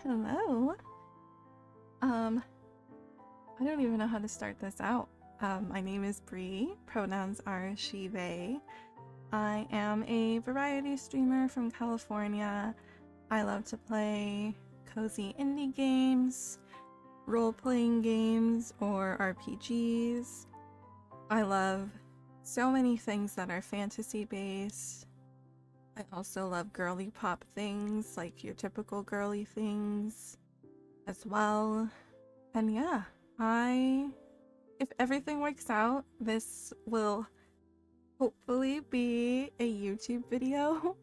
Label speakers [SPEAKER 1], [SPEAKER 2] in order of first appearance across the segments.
[SPEAKER 1] Hello. I don't even know how to start this out. My name is Bree. Pronouns are she, they. I am a variety streamer from California. I love to play cozy indie games, role-playing games, or RPGs. I love so many things that are fantasy-based. I also love girly pop things, like your typical girly things as well. And yeah, if everything works out, this will hopefully be a YouTube video.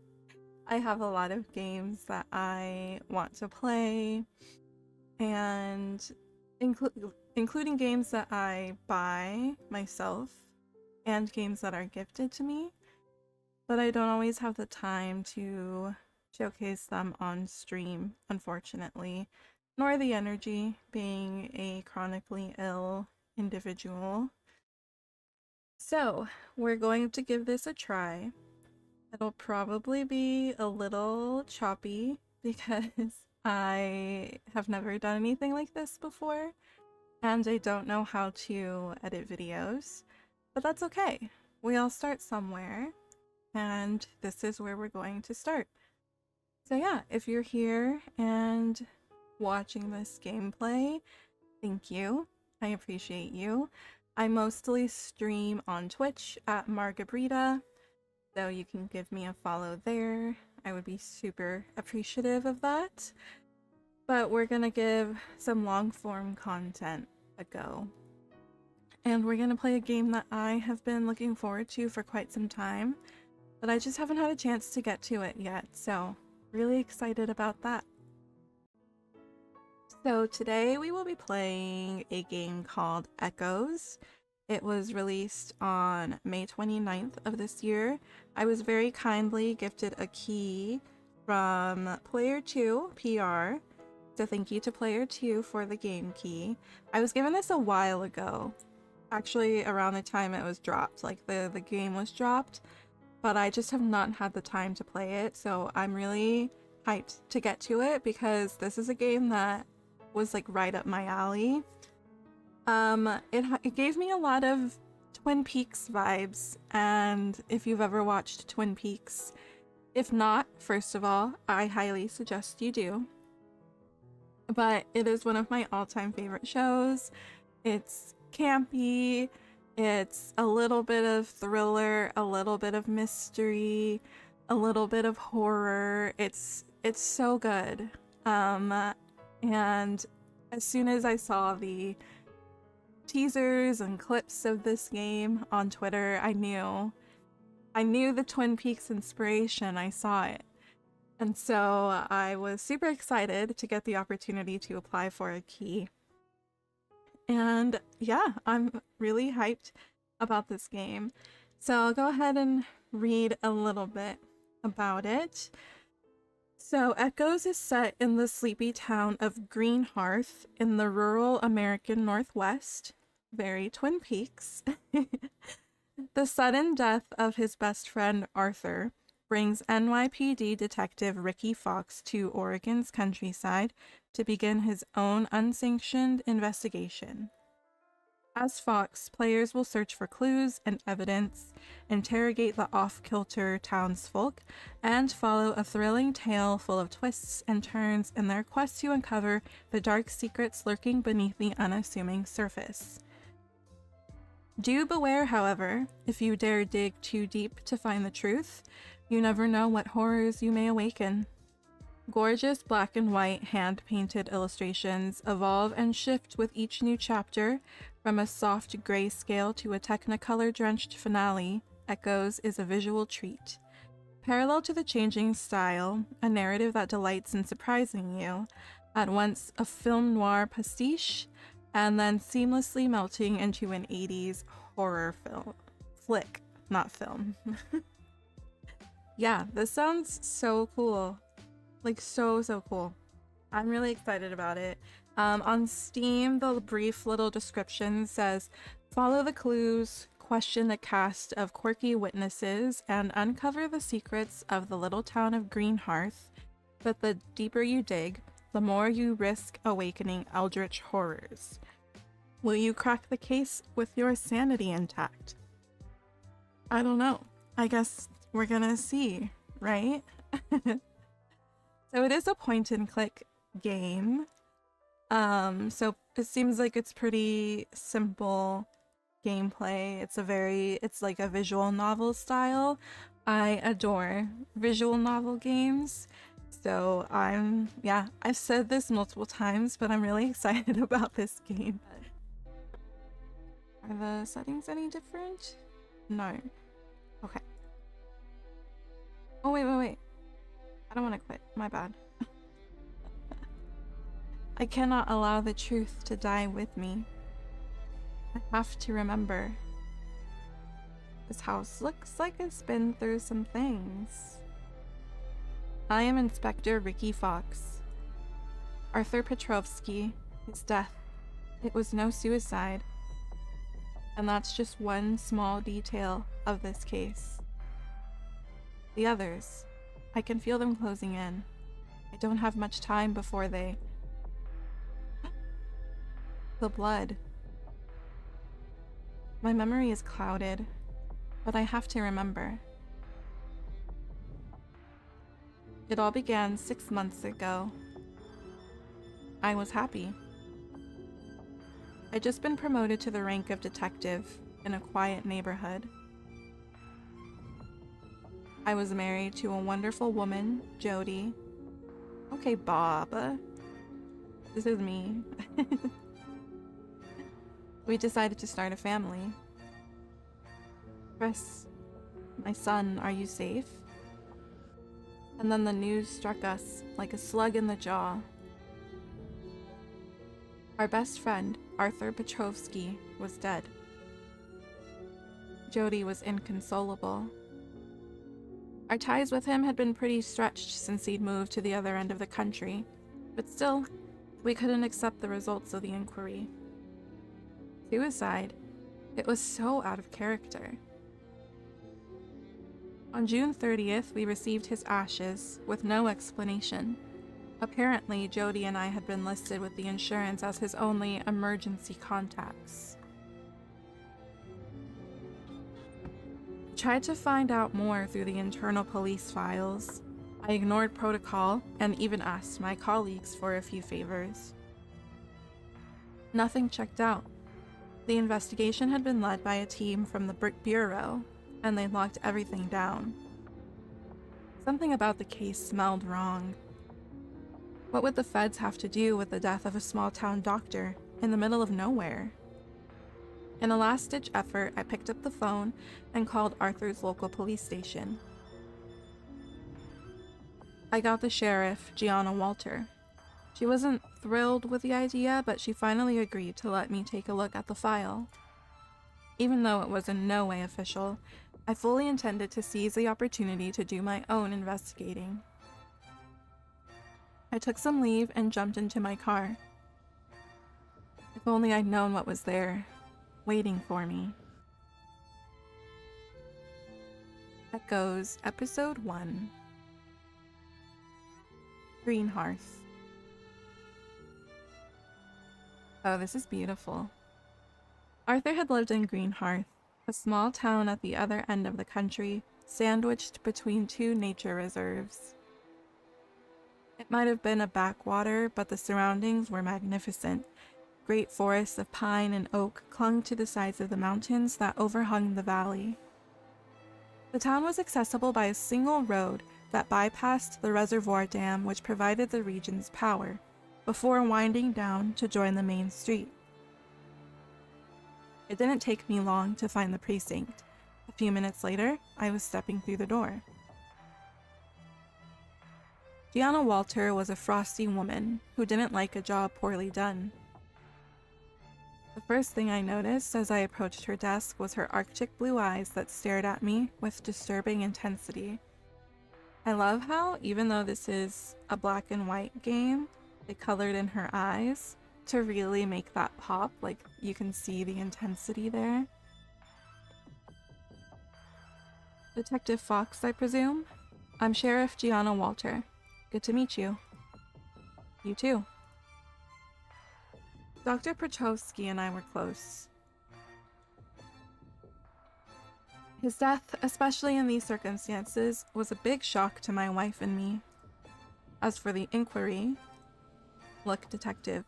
[SPEAKER 1] I have a lot of games that I want to play, and including games that I buy myself and games that are gifted to me, but I don't always have the time to showcase them on stream, unfortunately, nor the energy, being a chronically ill individual. So, we're going to give this a try. It'll probably be a little choppy because I have never done anything like this before, and I don't know how to edit videos, but that's okay. We all start somewhere, and this is where we're going to start. So yeah, if you're here and watching this gameplay, thank you. I appreciate you. I mostly stream on Twitch at margabrita, so you can give me a follow there. I would be super appreciative of that. But we're gonna give some long form content a go. And we're gonna play a game that I have been looking forward to for quite some time, but I just haven't had a chance to get to it yet, so really excited about that. So today we will be playing a game called Echoes. It was released on May 29th of this year. I was very kindly gifted a key from Player 2 PR, so thank you to Player 2 for the game key. I was given this a while ago, actually around the time it was dropped, like the game was dropped, but I just have not had the time to play it, so I'm really hyped to get to it because this is a game that was like right up my alley. It gave me a lot of Twin Peaks vibes, and if you've ever watched Twin Peaks, if not, first of all, I highly suggest you do. But it is one of my all-time favorite shows. It's campy, it's a little bit of thriller, a little bit of mystery, a little bit of horror. It's so good. And as soon as I saw the teasers and clips of this game on Twitter, I knew the Twin Peaks inspiration. I saw it. And so I was super excited to get the opportunity to apply for a key. And yeah, I'm really hyped about this game. So I'll go ahead and read a little bit about it. So Echoes is set in the sleepy town of Greenhearth in the rural American Northwest. Very Twin Peaks. The sudden death of his best friend Arthur brings NYPD detective Ricky Fox to Oregon's countryside to begin his own unsanctioned investigation. As Fox, players will search for clues and evidence, interrogate the off-kilter townsfolk, and follow a thrilling tale full of twists and turns in their quest to uncover the dark secrets lurking beneath the unassuming surface. Do beware, however, if you dare dig too deep to find the truth. You never know what horrors you may awaken. Gorgeous black and white hand-painted illustrations evolve and shift with each new chapter. From a soft grayscale to a technicolor-drenched finale, Echoes is a visual treat. Parallel to the changing style, a narrative that delights in surprising you, at once a film noir pastiche, and then seamlessly melting into an 80s horror flick, not film. Yeah, this sounds so cool. Like, so cool. I'm really excited about it. On Steam, the brief little description says, follow the clues, question the cast of quirky witnesses, and uncover the secrets of the little town of Greenhearth. But the deeper you dig, the more you risk awakening eldritch horrors. Will you crack the case with your sanity intact? I don't know. I guess we're gonna see, right? So it is a point and click game. So it seems like it's pretty simple gameplay. It's like a visual novel style. I adore visual novel games. So I've said this multiple times, but I'm really excited about this game. Are the settings any different? No. Okay. Oh, wait. I don't want to quit. My bad. I cannot allow the truth to die with me. I have to remember. This house looks like it's been through some things. I am Inspector Ricky Fox. Arthur Petrovsky, his death. It was no suicide. And that's just one small detail of this case. The others, I can feel them closing in. I don't have much time before they... The blood. My memory is clouded, but I have to remember. It all began 6 months ago. I was happy. I'd just been promoted to the rank of detective in a quiet neighborhood. I was married to a wonderful woman, Jody. Okay, Bob. This is me. We decided to start a family. Chris, my son, are you safe? And then the news struck us like a slug in the jaw. Our best friend, Arthur Petrovsky, was dead. Jody was inconsolable. Our ties with him had been pretty stretched since he'd moved to the other end of the country, but still, we couldn't accept the results of the inquiry. Suicide? It was so out of character. On June 30th, we received his ashes with no explanation. Apparently, Jody and I had been listed with the insurance as his only emergency contacts. I tried to find out more through the internal police files. I ignored protocol and even asked my colleagues for a few favors. Nothing checked out. The investigation had been led by a team from the Bureau, and they locked everything down. Something about the case smelled wrong. What would the feds have to do with the death of a small-town doctor in the middle of nowhere? In a last-ditch effort, I picked up the phone and called Arthur's local police station. I got the sheriff, Gianna Walter. She wasn't thrilled with the idea, but she finally agreed to let me take a look at the file. Even though it was in no way official, I fully intended to seize the opportunity to do my own investigating. I took some leave and jumped into my car. If only I'd known what was there, waiting for me. Echoes, Episode 1. Greenhearth. Oh, this is beautiful. Arthur had lived in Greenhearth, a small town at the other end of the country, sandwiched between two nature reserves. It might have been a backwater, but the surroundings were magnificent. Great forests of pine and oak clung to the sides of the mountains that overhung the valley. The town was accessible by a single road that bypassed the reservoir dam which provided the region's power, before winding down to join the main street. It didn't take me long to find the precinct. A few minutes later, I was stepping through the door. Gianna Walter was a frosty woman who didn't like a job poorly done. The first thing I noticed as I approached her desk was her arctic blue eyes that stared at me with disturbing intensity. I love how, even though this is a black and white game, they colored in her eyes to really make that pop, like you can see the intensity there. Detective Fox, I presume? I'm Sheriff Gianna Walter. Good to meet you. You too. Dr. Prochowski and I were close. His death, especially in these circumstances, was a big shock to my wife and me. As for the inquiry, look, detective,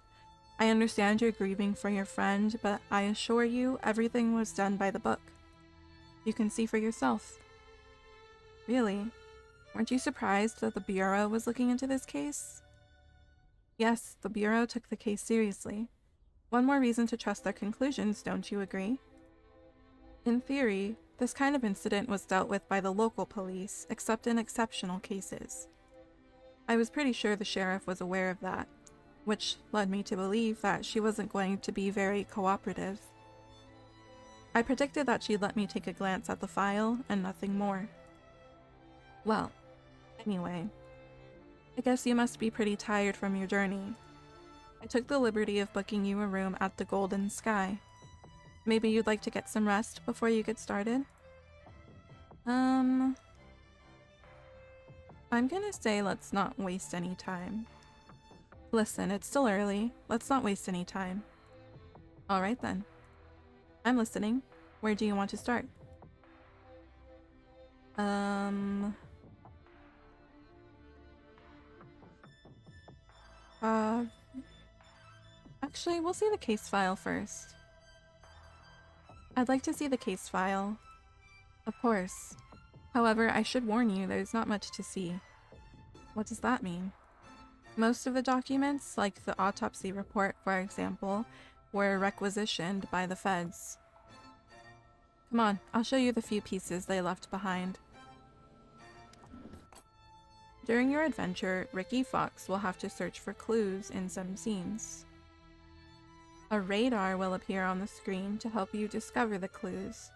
[SPEAKER 1] I understand you're grieving for your friend, but I assure you everything was done by the book. You can see for yourself. Really? Weren't you surprised that the Bureau was looking into this case? Yes, the Bureau took the case seriously. One more reason to trust their conclusions, don't you agree? In theory, this kind of incident was dealt with by the local police, except in exceptional cases. I was pretty sure the sheriff was aware of that, which led me to believe that she wasn't going to be very cooperative. I predicted that she'd let me take a glance at the file and nothing more. Well, anyway, I guess you must be pretty tired from your journey. I took the liberty of booking you a room at the Golden Sky. Maybe you'd like to get some rest before you get started? I'm gonna say let's not waste any time. Listen, it's still early. Let's not waste any time. Alright then. I'm listening. Where do you want to start? Actually, we'll see the case file first. I'd like to see the case file. Of course. However, I should warn you, there's not much to see. What does that mean? Most of the documents, like the autopsy report, for example, were requisitioned by the feds. Come on, I'll show you the few pieces they left behind. During your adventure, Ricky Fox will have to search for clues in some scenes. A radar will appear on the screen to help you discover the clues.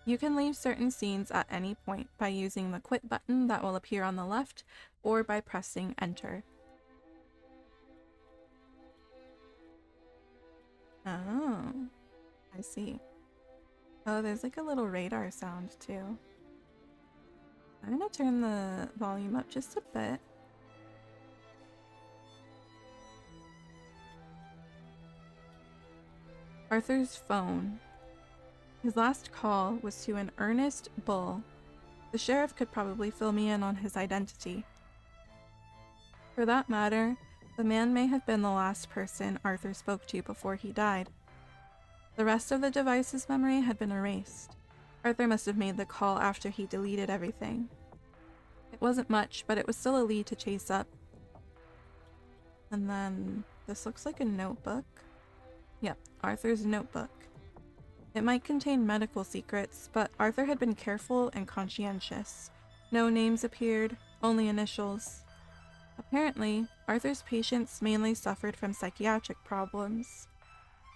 [SPEAKER 1] You can leave certain scenes at any point by using the quit button that will appear on the left or by pressing enter. Oh, I see. Oh, there's like a little radar sound too. I'm gonna turn the volume up just a bit. Arthur's phone. His last call was to an Ernest Bull. The sheriff could probably fill me in on his identity. For that matter, the man may have been the last person Arthur spoke to before he died. The rest of the device's memory had been erased. Arthur must have made the call after he deleted everything. It wasn't much, but it was still a lead to chase up. And then, this looks like a notebook. Yep, Arthur's notebook. It might contain medical secrets, but Arthur had been careful and conscientious. No names appeared, only initials. Apparently, Arthur's patients mainly suffered from psychiatric problems.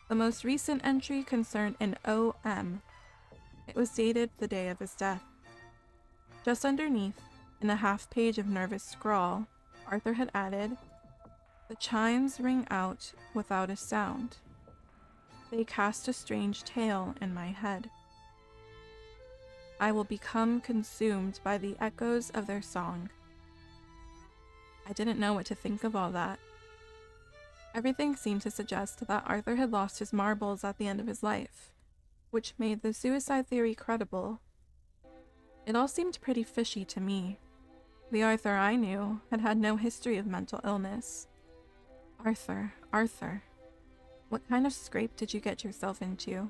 [SPEAKER 1] The most recent entry concerned an OM. It was dated the day of his death. Just underneath, in a half page of nervous scrawl, Arthur had added, "The chimes ring out without a sound. They cast a strange tale in my head. I will become consumed by the echoes of their song." I didn't know what to think of all that. Everything seemed to suggest that Arthur had lost his marbles at the end of his life, which made the suicide theory credible. It all seemed pretty fishy to me. The Arthur I knew had had no history of mental illness. Arthur. What kind of scrape did you get yourself into?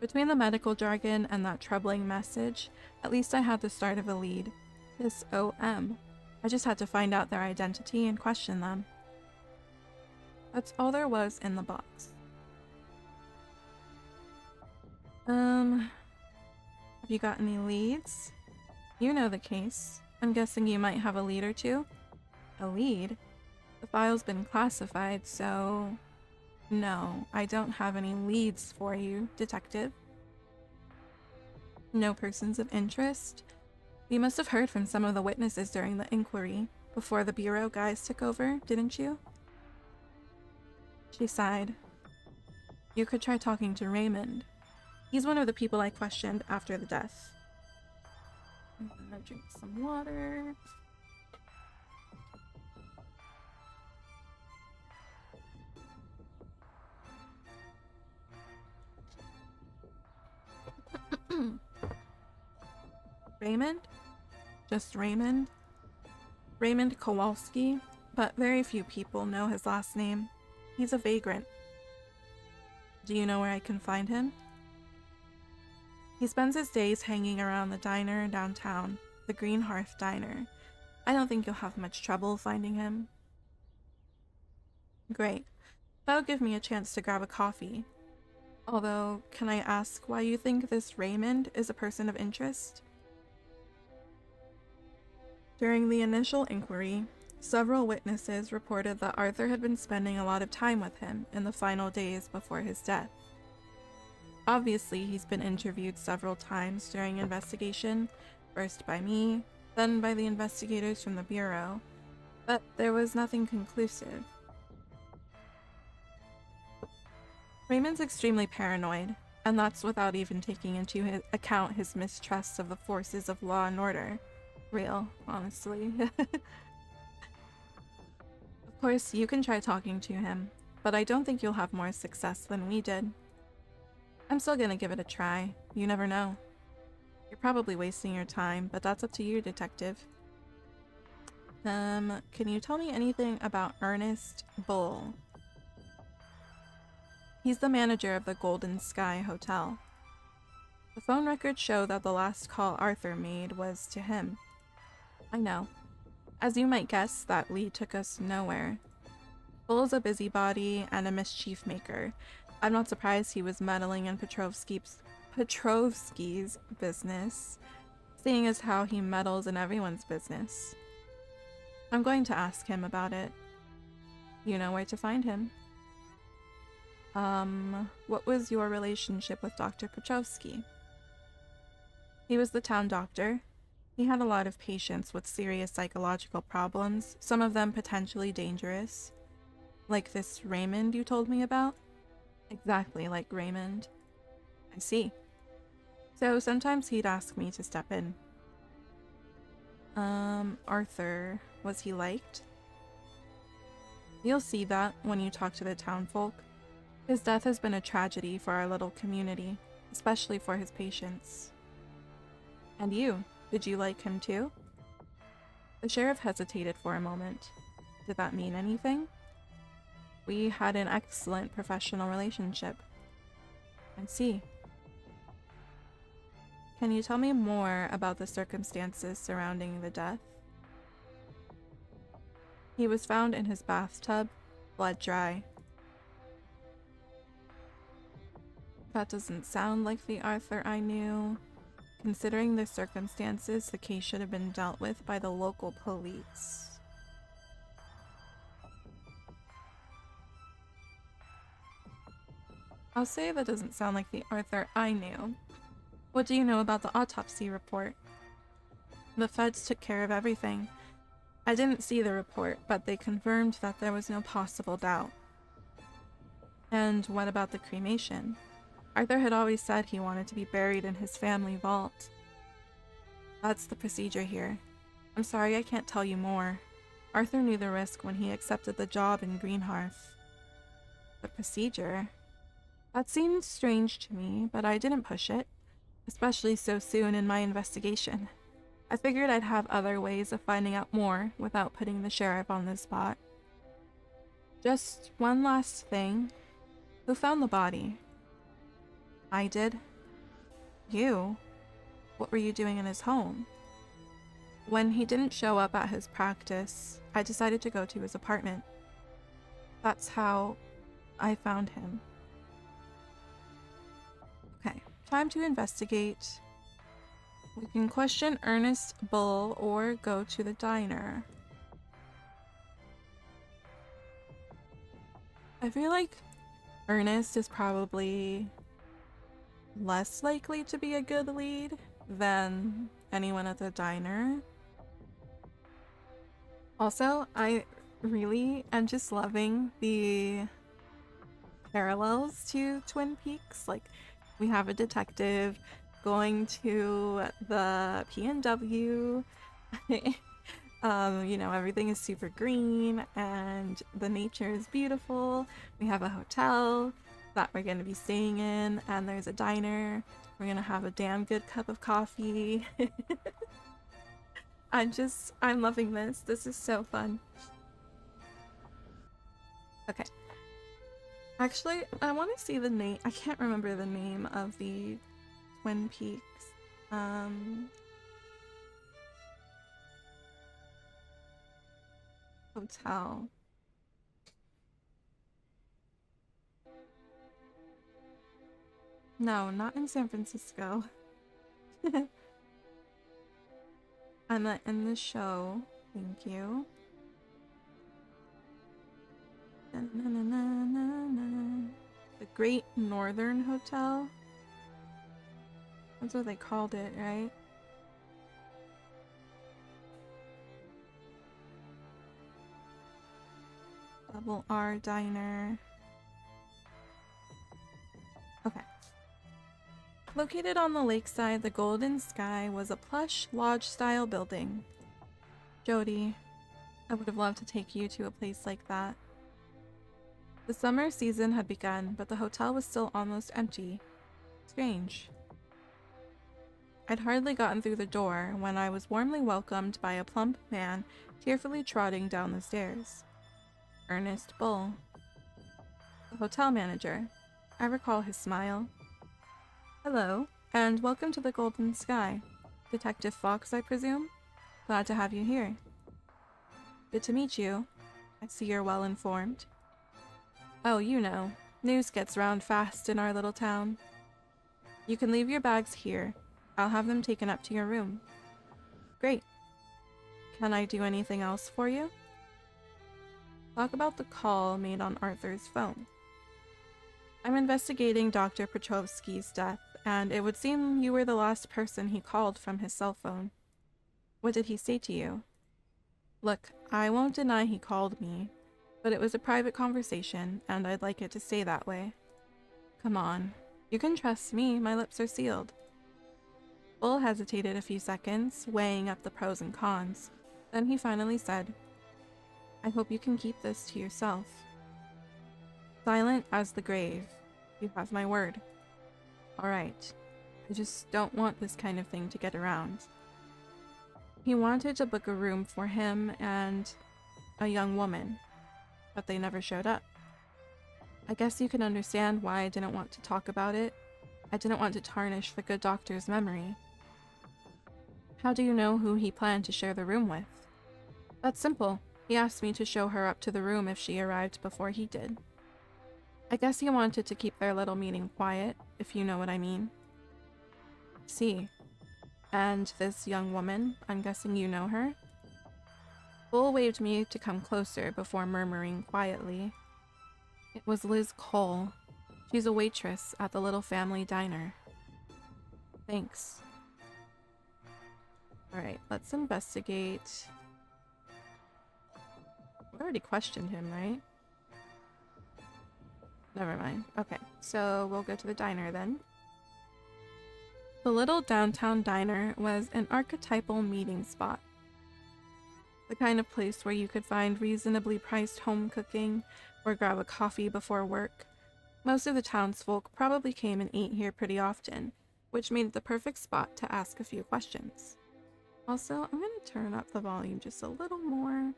[SPEAKER 1] Between the medical jargon and that troubling message, at least I had the start of a lead. This OM. I just had to find out their identity and question them. That's all there was in the box. Have you got any leads? You know the case. I'm guessing you might have a lead or two? A lead? The file's been classified, so... No, I don't have any leads for you, detective. No persons of interest? You must have heard from some of the witnesses during the inquiry, before the Bureau guys took over, didn't you? She sighed. You could try talking to Raymond. He's one of the people I questioned after the death. I'm gonna drink some water. Raymond? Just Raymond? Raymond Kowalski, but very few people know his last name. He's a vagrant. Do you know where I can find him? He spends his days hanging around the diner downtown, the Greenhearth diner. I don't think you'll have much trouble finding him. Great. That'll give me a chance to grab a coffee. Although, can I ask why you think this Raymond is a person of interest? During the initial inquiry, several witnesses reported that Arthur had been spending a lot of time with him in the final days before his death. Obviously, he's been interviewed several times during investigation, first by me, then by the investigators from the Bureau, but there was nothing conclusive. Raymond's extremely paranoid, and that's without even taking into account his mistrust of the forces of law and order. Real, honestly. Of course, you can try talking to him, but I don't think you'll have more success than we did. I'm still gonna give it a try. You never know. You're probably wasting your time, but that's up to you, detective. Can you tell me anything about Ernest Bull? He's the manager of the Golden Sky Hotel. The phone records show that the last call Arthur made was to him. I know. As you might guess, that lead took us nowhere. Bull's a busybody and a mischief maker. I'm not surprised he was meddling in Petrovsky's business, seeing as how he meddles in everyone's business. I'm going to ask him about it. You know where to find him. What was your relationship with Dr. Petrovsky? He was the town doctor. He had a lot of patients with serious psychological problems, some of them potentially dangerous. Like this Raymond you told me about? Exactly like Raymond. I see. So sometimes he'd ask me to step in. Arthur, was he liked? You'll see that when you talk to the townfolk. His death has been a tragedy for our little community, especially for his patients. And you, did you like him too? The sheriff hesitated for a moment. Did that mean anything? We had an excellent professional relationship. I see. Can you tell me more about the circumstances surrounding the death? He was found in his bathtub, bled dry. That doesn't sound like the Arthur I knew. Considering the circumstances, the case should have been dealt with by the local police. I'll say that doesn't sound like the Arthur I knew. What do you know about the autopsy report? The feds took care of everything. I didn't see the report, but they confirmed that there was no possible doubt. And what about the cremation? Arthur had always said he wanted to be buried in his family vault. That's the procedure here. I'm sorry I can't tell you more. Arthur knew the risk when he accepted the job in Greenhearth. The procedure? That seemed strange to me, but I didn't push it, especially so soon in my investigation. I figured I'd have other ways of finding out more without putting the sheriff on the spot. Just one last thing. Who found the body? I did. You? What were you doing in his home? When he didn't show up at his practice, I decided to go to his apartment. That's how I found him. Okay, time to investigate. We can question Ernest Bull or go to the diner. I feel like Ernest is probably less likely to be a good lead than anyone at the diner. Also, I really am just loving the parallels to Twin Peaks. Like, we have a detective going to the PNW. You know, everything is super green and the nature is beautiful. We have a hotel. that we're gonna be staying in, and there's a diner. We're gonna have a damn good cup of coffee. I'm loving this. This is so fun. Okay. Actually, I want to see the name. I can't remember the name of the Twin Peaks. Hotel. No, not in San Francisco. I'm in the show. Thank you. The Great Northern Hotel? That's what they called it, right? Double R Diner. Okay. Located on the lakeside, the Golden Sky was a plush, lodge-style building. Jody, I would have loved to take you to a place like that. The summer season had begun, but the hotel was still almost empty. Strange. I'd hardly gotten through the door when I was warmly welcomed by a plump man tearfully trotting down the stairs. Ernest Bull. The hotel manager. I recall his smile. Hello, and welcome to the Golden Sky. Detective Fox, I presume? Glad to have you here. Good to meet you. I see you're well informed. Oh, you know, news gets round fast in our little town. You can leave your bags here. I'll have them taken up to your room. Great. Can I do anything else for you? Talk about the call made on Arthur's phone. I'm investigating Dr. Petrovsky's death, and it would seem you were the last person he called from his cell phone. What did he say to you? Look, I won't deny he called me, but it was a private conversation, and I'd like it to stay that way. Come on. You can trust me, my lips are sealed. Bull hesitated a few seconds, weighing up the pros and cons. Then he finally said, I hope you can keep this to yourself. Silent as the grave. You have my word. Alright. I just don't want this kind of thing to get around. He wanted to book a room for him and a young woman, but they never showed up. I guess you can understand why I didn't want to talk about it. I didn't want to tarnish the good doctor's memory. How do you know who he planned to share the room with? That's simple. He asked me to show her up to the room if she arrived before he did. I guess he wanted to keep their little meeting quiet, if you know what I mean. See. And this young woman, I'm guessing you know her? Bull waved me to come closer before murmuring quietly. It was Liz Cole. She's a waitress at the little family diner. Thanks. Alright, let's investigate. We already questioned him, right? Never mind. Okay, so we'll go to the diner then. The little downtown diner was an archetypal meeting spot. The kind of place where you could find reasonably priced home cooking or grab a coffee before work. Most of the townsfolk probably came and ate here pretty often, which made it the perfect spot to ask a few questions. Also, I'm going to turn up the volume just a little more.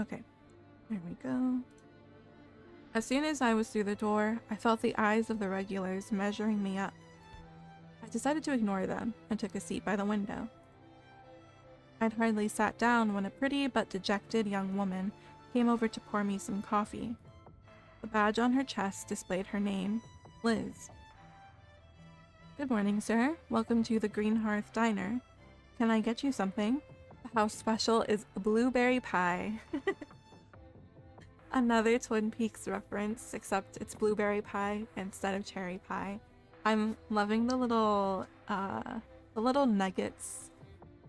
[SPEAKER 1] Okay, there we go. As soon as I was through the door, I felt the eyes of the regulars measuring me up. I decided to ignore them and took a seat by the window. I'd hardly sat down when a pretty but dejected young woman came over to pour me some coffee. The badge on her chest displayed her name, Liz. Good morning, sir. Welcome to the Greenhearth Diner. Can I get you something? The house special is a blueberry pie. Another Twin Peaks reference, except it's blueberry pie instead of cherry pie. I'm loving the little nuggets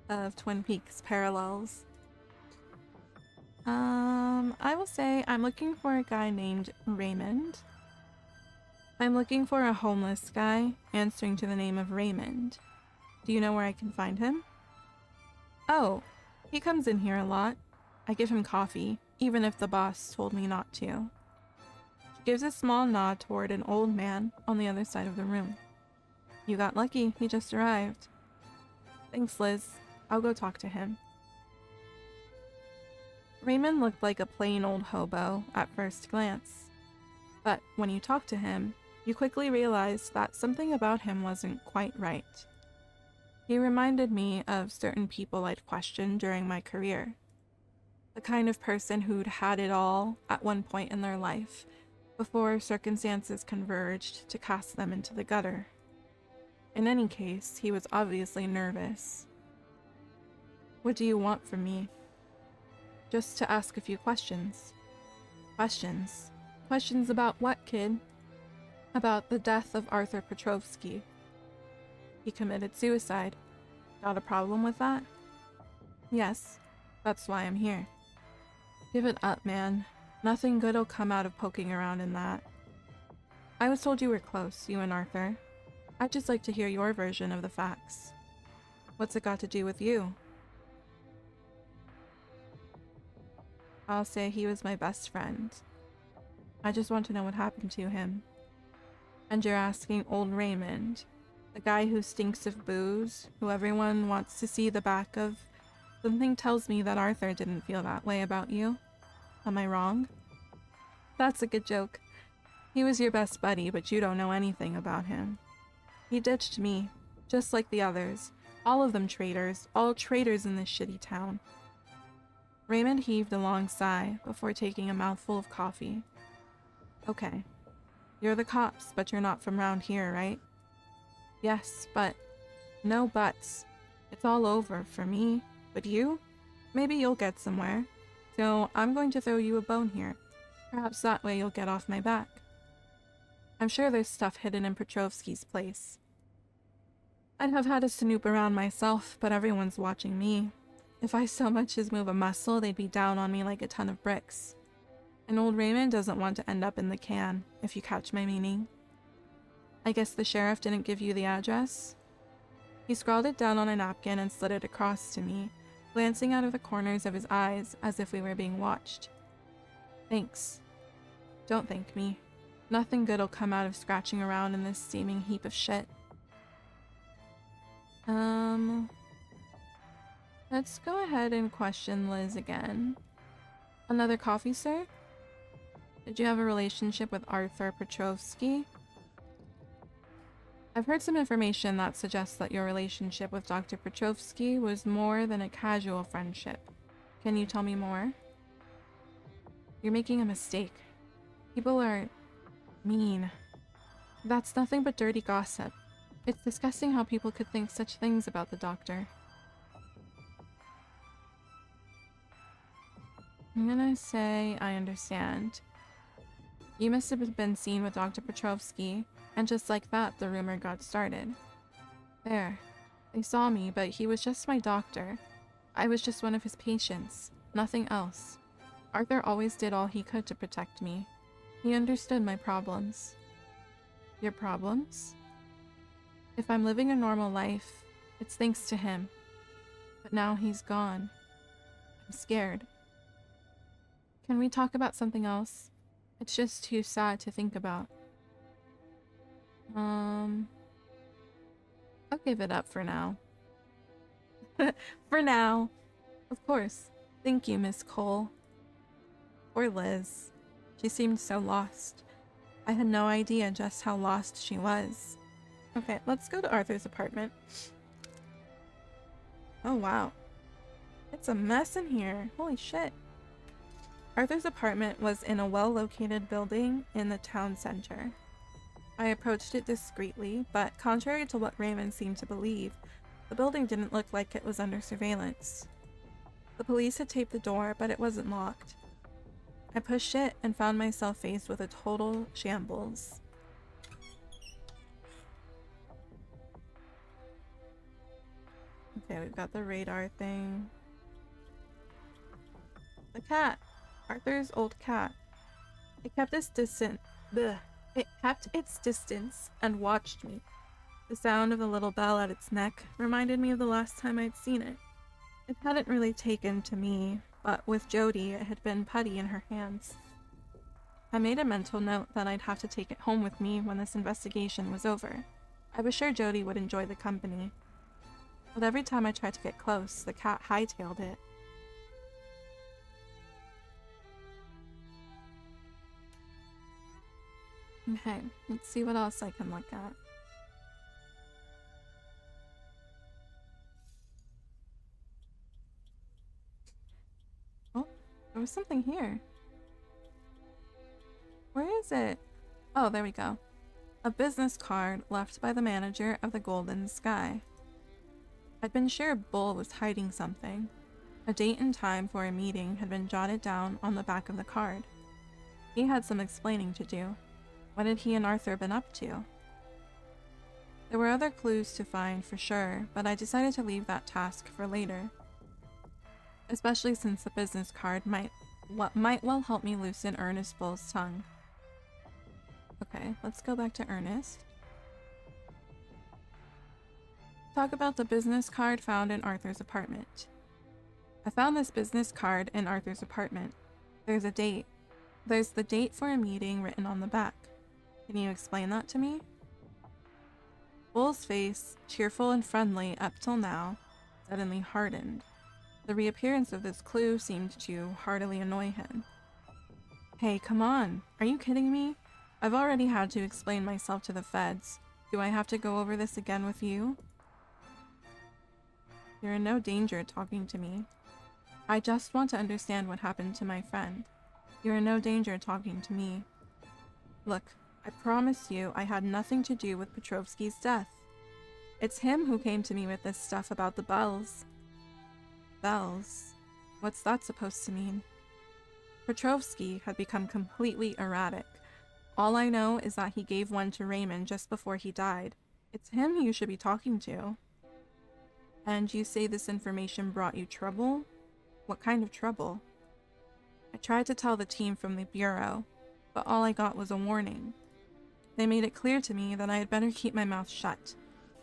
[SPEAKER 1] of Twin Peaks parallels. I will say I'm looking for a guy named Raymond. I'm looking for a homeless guy answering to the name of Raymond. Do you know where I can find him? Oh, he comes in here a lot. I give him coffee, even if the boss told me not to. She gives a small nod toward an old man on the other side of the room. You got lucky, he just arrived. Thanks, Liz. I'll go talk to him. Raymond looked like a plain old hobo at first glance, but when you talked to him, you quickly realized that something about him wasn't quite right. He reminded me of certain people I'd questioned during my career. The kind of person who'd had it all at one point in their life, before circumstances converged to cast them into the gutter. In any case, he was obviously nervous. What do you want from me? Just to ask a few questions. Questions? Questions about what, kid? About the death of Arthur Petrovsky. He committed suicide. Got a problem with that? Yes, that's why I'm here. Give it up, man. Nothing good'll come out of poking around in that. I was told you were close, you and Arthur. I'd just like to hear your version of the facts. What's it got to do with you? I'll say he was my best friend. I just want to know what happened to him. And you're asking old Raymond, the guy who stinks of booze, who everyone wants to see the back of. Something tells me that Arthur didn't feel that way about you. Am I wrong? That's a good joke. He was your best buddy, but you don't know anything about him. He ditched me, just like the others. All of them traitors, all traitors in this shitty town. Raymond heaved a long sigh before taking a mouthful of coffee. Okay. You're the cops, but you're not from around here, right? Yes, but... No buts. It's all over for me. But you? Maybe you'll get somewhere. So I'm going to throw you a bone here. Perhaps that way you'll get off my back. I'm sure there's stuff hidden in Petrovsky's place. I'd have had to snoop around myself, but everyone's watching me. If I so much as move a muscle, they'd be down on me like a ton of bricks. And old Raymond doesn't want to end up in the can, if you catch my meaning. I guess the sheriff didn't give you the address? He scrawled it down on a napkin and slid it across to me, glancing out of the corners of his eyes as if we were being watched. Thanks. Don't thank me. Nothing good'll come out of scratching around in this steaming heap of shit. Let's go ahead and question Liz again. Another coffee, sir? Did you have a relationship with Arthur Petrovsky? I've heard some information that suggests that your relationship with Dr. Petrovsky was more than a casual friendship. Can you tell me more? You're making a mistake. People are mean. That's nothing but dirty gossip. It's disgusting how people could think such things about the doctor. I'm gonna say I understand. You must have been seen with Dr. Petrovsky, and just like that, the rumor got started. There. They saw me, but he was just my doctor. I was just one of his patients, nothing else. Arthur always did all he could to protect me. He understood my problems. Your problems? If I'm living a normal life, it's thanks to him. But now he's gone. I'm scared. Can we talk about something else? It's just too sad to think about. I'll give it up for now. For now. Of course. Thank you, Miss Cole. Poor Liz. She seemed so lost. I had no idea just how lost she was. Okay, let's go to Arthur's apartment. Oh wow. It's a mess in here. Holy shit. Arthur's apartment was in a well-located building in the town center. I approached it discreetly, but contrary to what Raymond seemed to believe, the building didn't look like it was under surveillance. The police had taped the door, but it wasn't locked. I pushed it and found myself faced with a total shambles. Okay, we've got the radar thing. The cat! Arthur's old cat. It kept its distance. It kept its distance and watched me. The sound of the little bell at its neck reminded me of the last time I'd seen it. It hadn't really taken to me but with Jody, it had been putty in her hands. I made a mental note that I'd have to take it home with me when this investigation was over. I was sure Jody would enjoy the company. But every time I tried to get close, the cat hightailed it. Okay, let's see what else I can look at. Oh, there was something here. Where is it? Oh, there we go. A business card left by the manager of the Golden Sky. I'd been sure Bull was hiding something. A date and time for a meeting had been jotted down on the back of the card. He had some explaining to do. What had he and Arthur been up to? There were other clues to find for sure, but I decided to leave that task for later. Especially since the business card might well help me loosen Ernest Bull's tongue. Okay, let's go back to Ernest. Talk about the business card found in Arthur's apartment. I found this business card in Arthur's apartment. There's a date. There's the date for a meeting written on the back. Can you explain that to me? Bull's face, cheerful and friendly up till now, suddenly hardened. The reappearance of this clue seemed to heartily annoy him. Hey, come on. Are you kidding me? I've already had to explain myself to the feds. Do I have to go over this again with you? You're in no danger talking to me. I just want to understand what happened to my friend. You're in no danger talking to me. Look, I promise you I had nothing to do with Petrovsky's death. It's him who came to me with this stuff about the bells. Bells? What's that supposed to mean? Petrovsky had become completely erratic. All I know is that he gave one to Raymond just before he died. It's him you should be talking to. And you say this information brought you trouble? What kind of trouble? I tried to tell the team from the bureau, but all I got was a warning. They made it clear to me that I had better keep my mouth shut.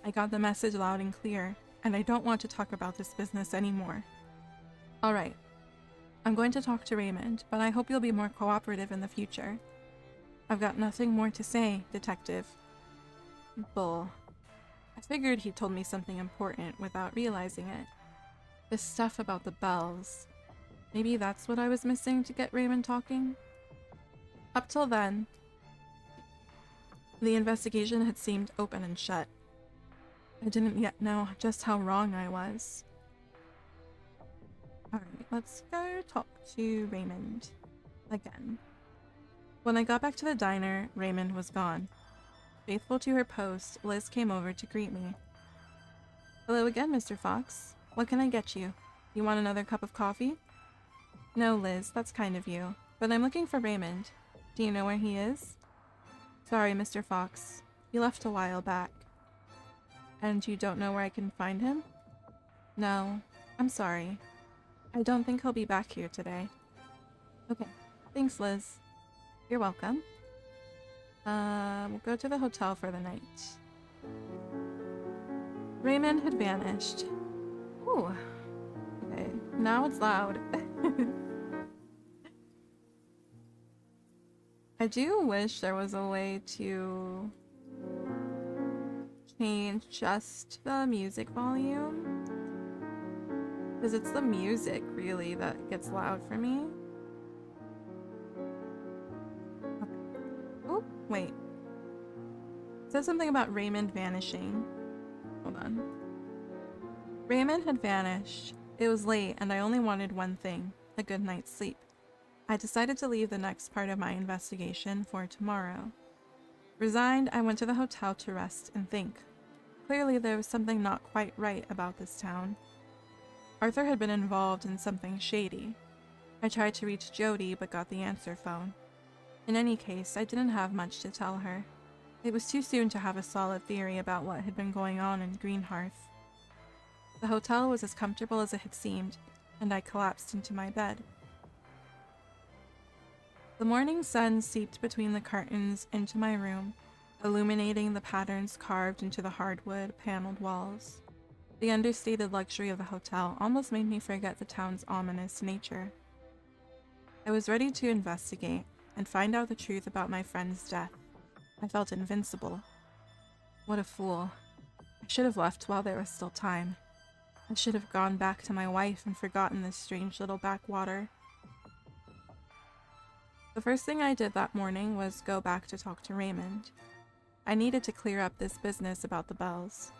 [SPEAKER 1] I got the message loud and clear, and I don't want to talk about this business anymore. Alright, I'm going to talk to Raymond, but I hope you'll be more cooperative in the future. I've got nothing more to say, Detective. Bull. I figured he told me something important without realizing it. This stuff about the bells. Maybe that's what I was missing to get Raymond talking? Up till then, the investigation had seemed open and shut. I didn't yet know just how wrong I was. Alright, let's go talk to Raymond again. When I got back to the diner, Raymond was gone. Faithful to her post, Liz came over to greet me. Hello again, Mr. Fox. What can I get you? You want another cup of coffee? No, Liz, that's kind of you. But I'm looking for Raymond. Do you know where he is? Sorry, Mr. Fox. He left a while back. And you don't know where I can find him? No, I'm sorry. I don't think he'll be back here today. Okay, thanks, Liz. You're welcome. We'll go to the hotel for the night. Raymond had vanished. Ooh. Okay, now it's loud. I do wish there was a way to change just the music volume. Because it's the music, really, that gets loud for me. Okay. Oh, wait. It says something about Raymond vanishing. Hold on. Raymond had vanished. It was late, and I only wanted one thing, a good night's sleep. I decided to leave the next part of my investigation for tomorrow. Resigned, I went to the hotel to rest and think. Clearly, there was something not quite right about this town. Arthur had been involved in something shady. I tried to reach Jody, but got the answer phone. In any case, I didn't have much to tell her. It was too soon to have a solid theory about what had been going on in Greenhearth. The hotel was as comfortable as it had seemed, and I collapsed into my bed. The morning sun seeped between the curtains into my room, illuminating the patterns carved into the hardwood paneled walls. The understated luxury of the hotel almost made me forget the town's ominous nature. I was ready to investigate and find out the truth about my friend's death. I felt invincible. What a fool. I should have left while there was still time. I should have gone back to my wife and forgotten this strange little backwater. The first thing I did that morning was go back to talk to Raymond. I needed to clear up this business about the bells.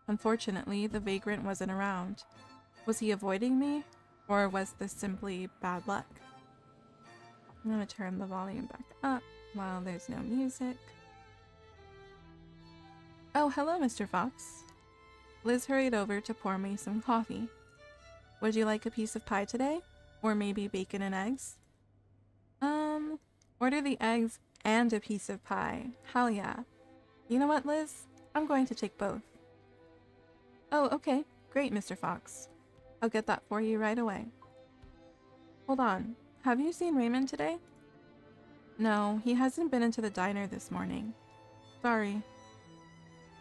[SPEAKER 1] Unfortunately, the vagrant wasn't around. Was he avoiding me, or was this simply bad luck? I'm gonna turn the volume back up while there's no music. Oh, hello, Mr. Fox. Liz hurried over to pour me some coffee. Would you like a piece of pie today? Or maybe bacon and eggs? Order the eggs and a piece of pie. Hell yeah. You know what, Liz? I'm going to take both. Oh, okay. Great, Mr. Fox. I'll get that for you right away. Hold on. Have you seen Raymond today? No, he hasn't been into the diner this morning. Sorry.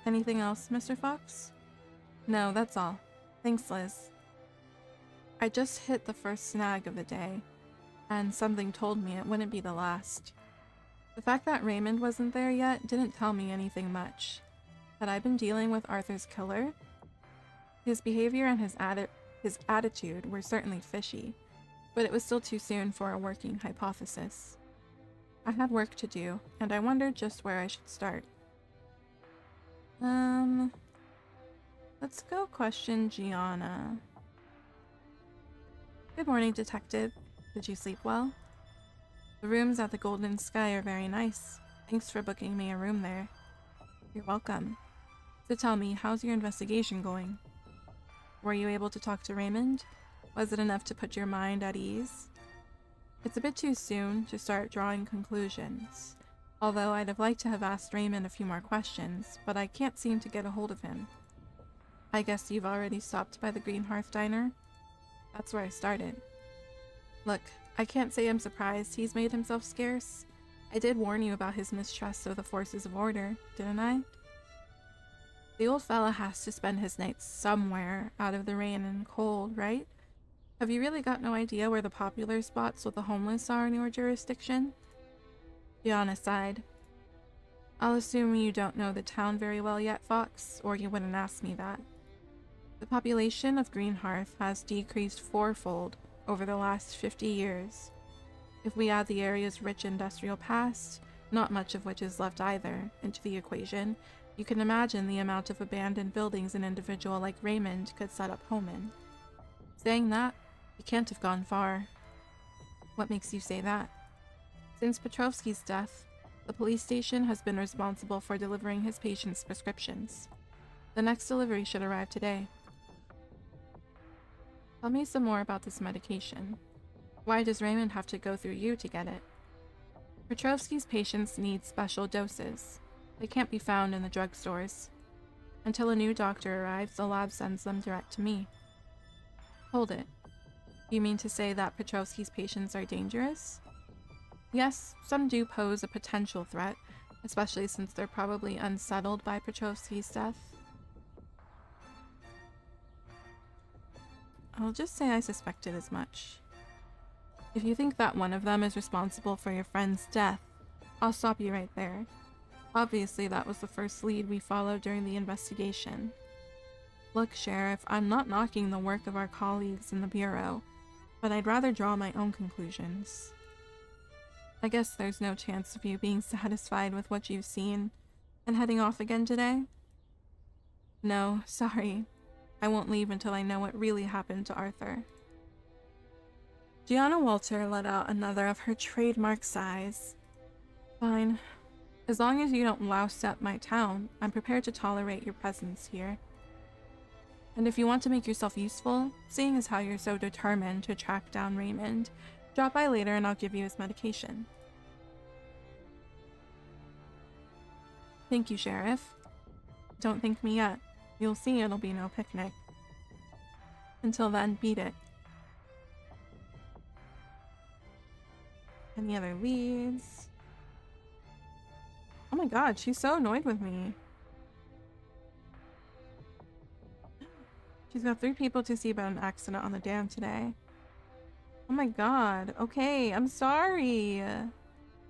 [SPEAKER 1] Anything else, Mr. Fox? No, that's all. Thanks, Liz. I just hit the first snag of the day, and something told me it wouldn't be the last. The fact that Raymond wasn't there yet didn't tell me anything much. Had I been dealing with Arthur's killer? His behavior and his attitude were certainly fishy, but it was still too soon for a working hypothesis. I had work to do, and I wondered just where I should start. Let's go question Gianna. Good morning, Detective. Did you sleep well? The rooms at the Golden Sky are very nice. Thanks for booking me a room there. You're welcome. So tell me, how's your investigation going? Were you able to talk to Raymond? Was it enough to put your mind at ease? It's a bit too soon to start drawing conclusions, although I'd have liked to have asked Raymond a few more questions, but I can't seem to get a hold of him. I guess you've already stopped by the Greenhearth diner? That's where I started. Look, I can't say I'm surprised he's made himself scarce. I did warn you about his mistrust of the forces of order, didn't I? The old fella has to spend his nights somewhere out of the rain and cold, right? Have you really got no idea where the popular spots with the homeless are in your jurisdiction? Gianna sighed. I'll assume you don't know the town very well yet, Fox, or you wouldn't ask me that. The population of Greenhearth has decreased fourfold over the last 50 years. If we add the area's rich industrial past, not much of which is left either, into the equation, you can imagine the amount of abandoned buildings an individual like Raymond could set up home in. Saying that, he can't have gone far. What makes you say that? Since Petrovsky's death, the police station has been responsible for delivering his patients' prescriptions. The next delivery should arrive today. Tell me some more about this medication. Why does Raymond have to go through you to get it? Petrovsky's patients need special doses. They can't be found in the drugstores. Until a new doctor arrives, the lab sends them direct to me. Hold it. You mean to say that Petrovsky's patients are dangerous? Yes, some do pose a potential threat, especially since they're probably unsettled by Petrovsky's death. I'll just say I suspected as much. If you think that one of them is responsible for your friend's death, I'll stop you right there. Obviously, that was the first lead we followed during the investigation. Look, Sheriff, I'm not knocking the work of our colleagues in the Bureau, but I'd rather draw my own conclusions. I guess there's no chance of you being satisfied with what you've seen and heading off again today? No, sorry. I won't leave until I know what really happened to Arthur. Gianna Walter let out another of her trademark sighs. Fine. As long as you don't louse up my town, I'm prepared to tolerate your presence here. And if you want to make yourself useful, seeing as how you're so determined to track down Raymond, drop by later and I'll give you his medication. Thank you, Sheriff. Don't thank me yet. You'll see it'll be no picnic. Until then, beat it. Any other leads? Oh my god, she's so annoyed with me. She's got 3 people to see about an accident on the dam today. Oh my god. Okay, I'm sorry.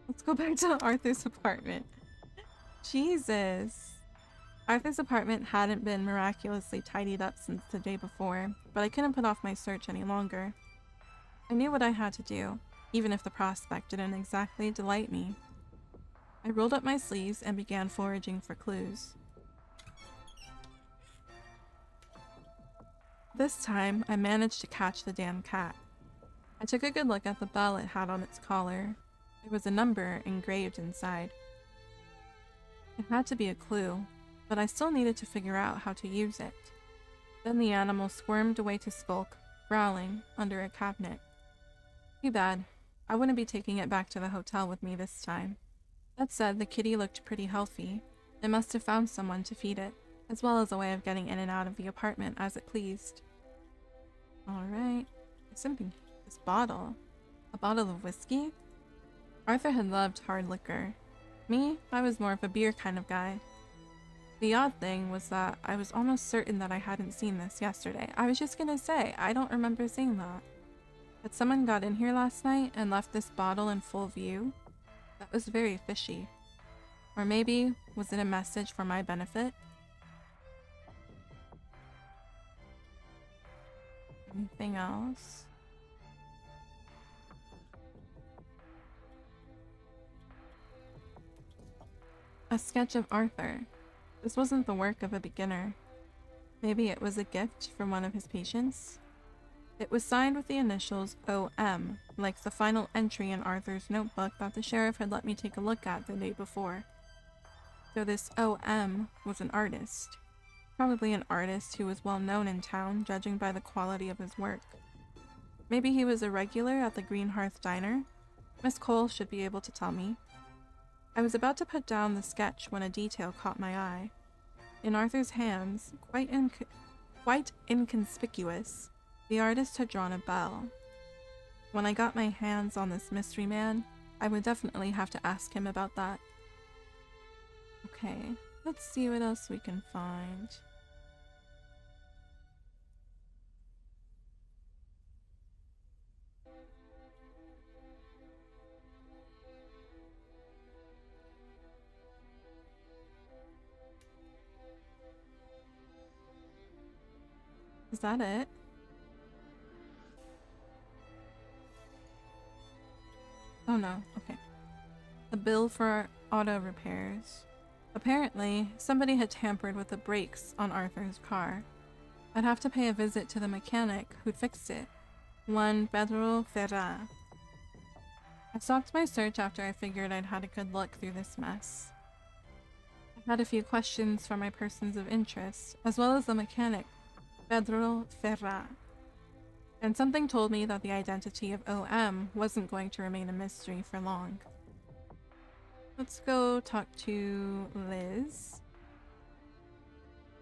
[SPEAKER 1] Let's go back to Arthur's apartment. Jesus. Arthur's apartment hadn't been miraculously tidied up since the day before, but I couldn't put off my search any longer. I knew what I had to do, even if the prospect didn't exactly delight me. I rolled up my sleeves and began foraging for clues. This time, I managed to catch the damn cat. I took a good look at the bell it had on its collar. There was a number engraved inside. It had to be a clue, but I still needed to figure out how to use it. Then the animal squirmed away to skulk, growling, under a cabinet. Too bad. I wouldn't be taking it back to the hotel with me this time. That said, the kitty looked pretty healthy. It must have found someone to feed it, as well as a way of getting in and out of the apartment as it pleased. Alright. Something. This bottle. A bottle of whiskey? Arthur had loved hard liquor. Me, I was more of a beer kind of guy. The odd thing was that I was almost certain that I hadn't seen this yesterday. I was just gonna say, I don't remember seeing that. But someone got in here last night and left this bottle in full view? That was very fishy. Or maybe, was it a message for my benefit? Anything else? A sketch of Arthur. This wasn't the work of a beginner. Maybe it was a gift from one of his patients? It was signed with the initials OM, like the final entry in Arthur's notebook that the sheriff had let me take a look at the day before. So this OM was an artist. Probably an artist who was well known in town, judging by the quality of his work. Maybe he was a regular at the Greenhearth diner? Miss Cole should be able to tell me. I was about to put down the sketch when a detail caught my eye. In Arthur's hands, quite inconspicuous, the artist had drawn a bell. When I got my hands on this mystery man, I would definitely have to ask him about that. Okay, let's see what else we can find. Is that it? Oh no, okay. A bill for auto repairs. Apparently, somebody had tampered with the brakes on Arthur's car. I'd have to pay a visit to the mechanic who'd fixed it. One Pedro Ferra. I stopped my search after I figured I'd had a good look through this mess. I had a few questions for my persons of interest, as well as the mechanic, Pedro Ferra. And something told me that the identity of OM wasn't going to remain a mystery for long. Let's go talk to Liz.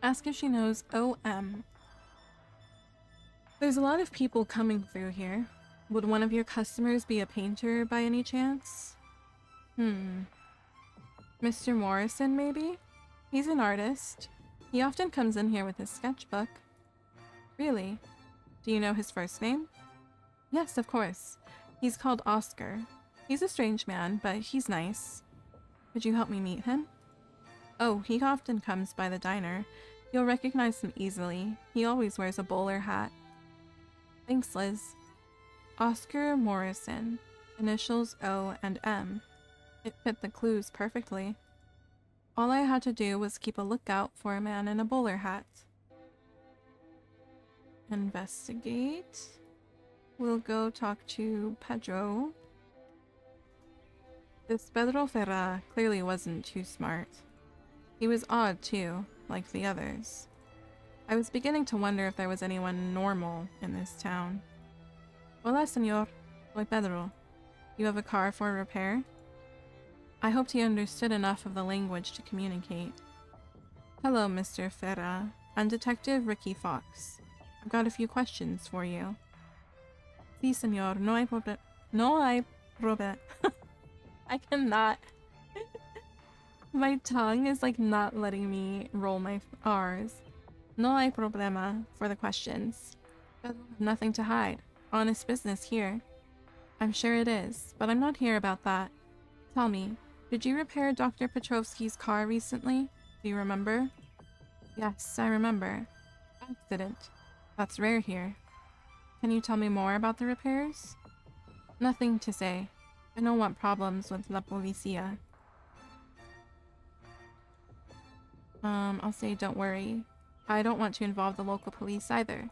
[SPEAKER 1] Ask if she knows OM. There's a lot of people coming through here. Would one of your customers be a painter by any chance? Mr. Morrison, maybe? He's an artist. He often comes in here with his sketchbook. Really? Do you know his first name? Yes, of course. He's called Oscar. He's a strange man, but he's nice. Could you help me meet him? Oh, he often comes by the diner. You'll recognize him easily. He always wears a bowler hat. Thanks, Liz. Oscar Morrison. Initials O and M. It fit the clues perfectly. All I had to do was keep a lookout for a man in a bowler hat. Investigate. We'll go talk to Pedro. This Pedro Ferra clearly wasn't too smart. He was odd too, like the others. I was beginning to wonder if there was anyone normal in this town. Hola, señor. Soy Pedro. You have a car for repair? I hoped he understood enough of the language to communicate. Hello, Mr. Ferra. I'm Detective Ricky Fox. I've got a few questions for you. Sí, señor. No hay problema. No hay problema. I cannot. My tongue is like not letting me roll my R's. No hay problema for the questions. Nothing to hide. Honest business here. I'm sure it is, but I'm not here about that. Tell me, did you repair Dr. Petrovsky's car recently? Do you remember? Yes, I remember. Accident. That's rare here. Can you tell me more about the repairs? Nothing to say. I don't want problems with La Policia. I'll say don't worry. I don't want to involve the local police either.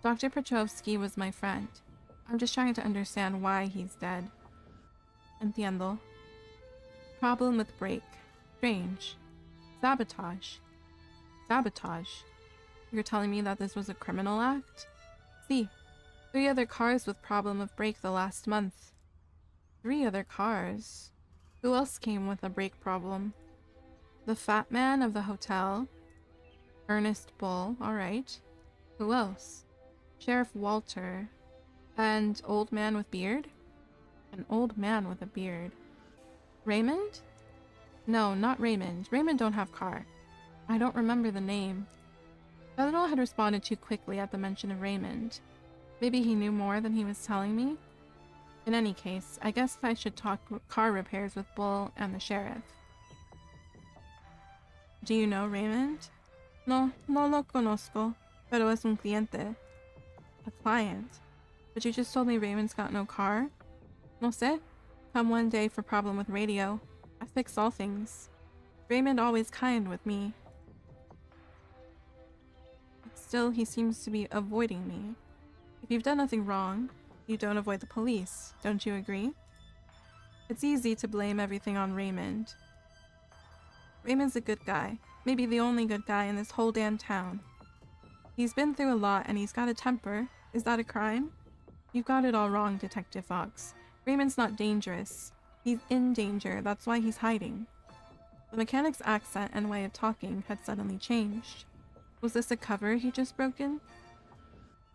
[SPEAKER 1] Dr. Petrovsky was my friend. I'm just trying to understand why he's dead. Entiendo. Problem with brake. Strange. Sabotage. Sabotage. You're telling me that this was a criminal act? See, 3 other cars with problem of brake the last month. 3 other cars? Who else came with a brake problem? The fat man of the hotel. Ernest Bull, alright. Who else? Sheriff Walter. And old man with beard? An old man with a beard. Raymond? No, not Raymond. Raymond don't have car. I don't remember the name. Federal had responded too quickly at the mention of Raymond. Maybe he knew more than he was telling me? In any case, I guess I should talk car repairs with Bull and the sheriff. Do you know Raymond? No, no lo conozco, pero es un cliente. A client? But you just told me Raymond's got no car? No sé. Come one day for problem with radio. I fix all things. Raymond always kind with me. Still, he seems to be avoiding me. If you've done nothing wrong, you don't avoid the police, don't you agree? It's easy to blame everything on Raymond. Raymond's a good guy. Maybe the only good guy in this whole damn town. He's been through a lot and he's got a temper. Is that a crime? You've got it all wrong, Detective Fox. Raymond's not dangerous. He's in danger, that's why he's hiding. The mechanic's accent and way of talking had suddenly changed. Was this a cover he just broken?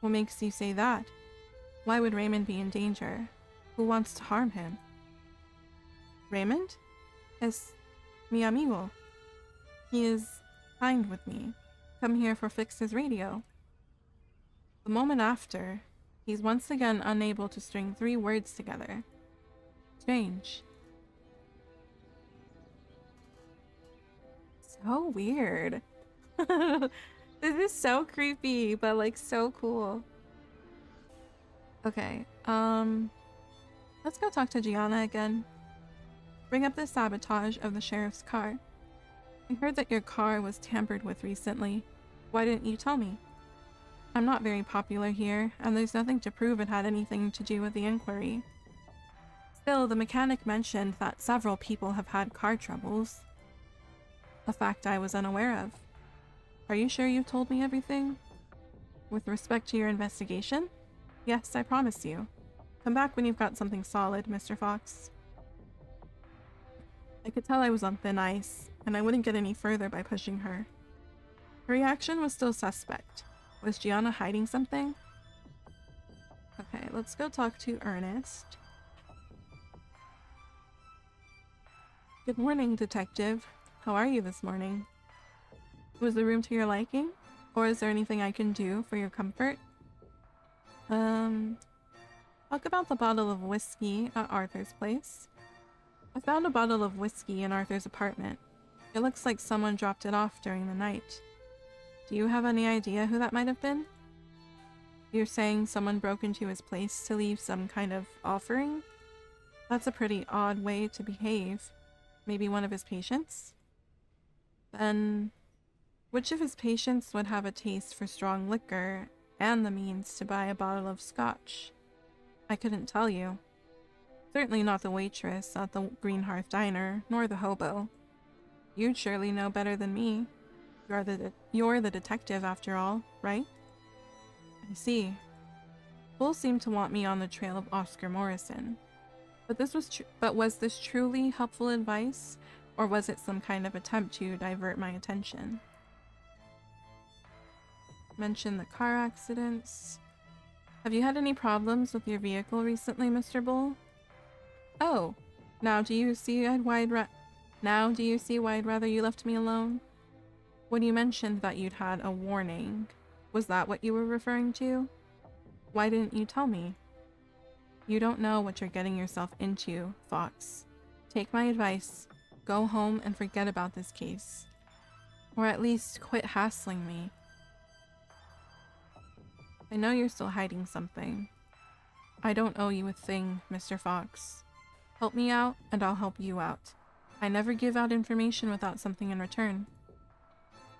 [SPEAKER 1] What makes you say that? Why would Raymond be in danger? Who wants to harm him? Raymond? Es mi amigo. He is kind with me. Come here for fix his radio. The moment after, he's once again unable to string 3 words together. Strange. So weird. This is so creepy, but like so cool. Okay, let's go talk to Gianna again. Bring up the sabotage of the sheriff's car. I heard that your car was tampered with recently. Why didn't you tell me? I'm not very popular here, and there's nothing to prove it had anything to do with the inquiry. Still, the mechanic mentioned that several people have had car troubles. A fact I was unaware of. Are you sure you told me everything? With respect to your investigation? Yes, I promise you. Come back when you've got something solid, Mr. Fox. I could tell I was on thin ice, and I wouldn't get any further by pushing her. Her reaction was still suspect. Was Gianna hiding something? Okay, let's go talk to Ernest. Good morning, Detective. How are you this morning? Was the room to your liking? Or is there anything I can do for your comfort? Talk about the bottle of whiskey at Arthur's place. I found a bottle of whiskey in Arthur's apartment. It looks like someone dropped it off during the night. Do you have any idea who that might have been? You're saying someone broke into his place to leave some kind of offering? That's a pretty odd way to behave. Maybe one of his patients? Then, which of his patients would have a taste for strong liquor and the means to buy a bottle of scotch? I couldn't tell you. Certainly not the waitress at the Greenhearth diner, nor the hobo. You'd surely know better than me. You're the detective after all, right? I see. Bull seemed to want me on the trail of Oscar Morrison. But was this truly helpful advice, or was it some kind of attempt to divert my attention? Mention the car accidents. Have you had any problems with your vehicle recently, Mr. Bull? Oh, now do you see why I'd rather you left me alone? When you mentioned that you'd had a warning, was that what you were referring to? Why didn't you tell me? You don't know what you're getting yourself into, Fox. Take my advice. Go home and forget about this case. Or at least quit hassling me. I know you're still hiding something. I don't owe you a thing, Mr. Fox. Help me out, and I'll help you out. I never give out information without something in return.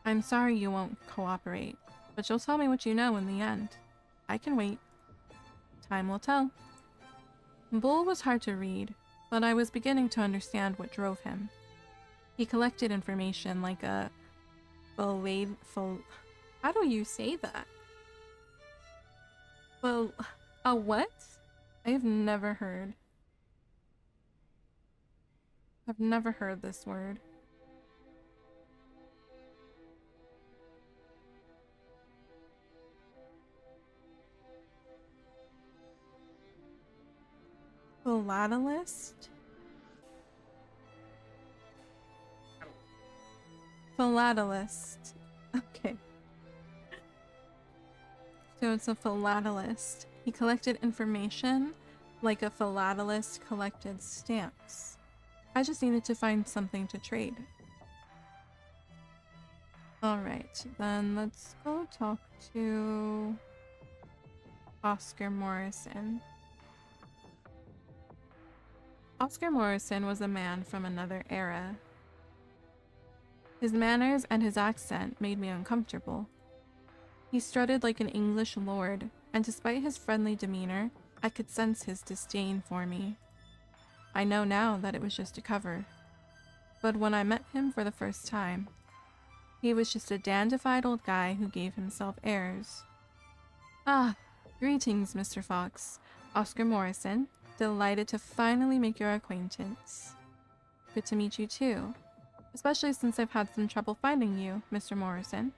[SPEAKER 1] I'm sorry you won't cooperate, but you'll tell me what you know in the end. I can wait. Time will tell. Bull was hard to read, but I was beginning to understand what drove him. He collected information like a how do you say that? Well, a what? I've never heard this word. Philatelist? Philatelist. Okay. So it's a philatelist. He collected information like a philatelist collected stamps. I just needed to find something to trade. Alright, then let's go talk to Oscar Morrison. Oscar Morrison was a man from another era. His manners and his accent made me uncomfortable. He strutted like an English lord, and despite his friendly demeanor, I could sense his disdain for me. I know now that it was just a cover. But when I met him for the first time, he was just a dandified old guy who gave himself airs. Ah, greetings, Mr. Fox. Oscar Morrison. Delighted to finally make your acquaintance. Good to meet you too. Especially since I've had some trouble finding you, Mr. Morrison.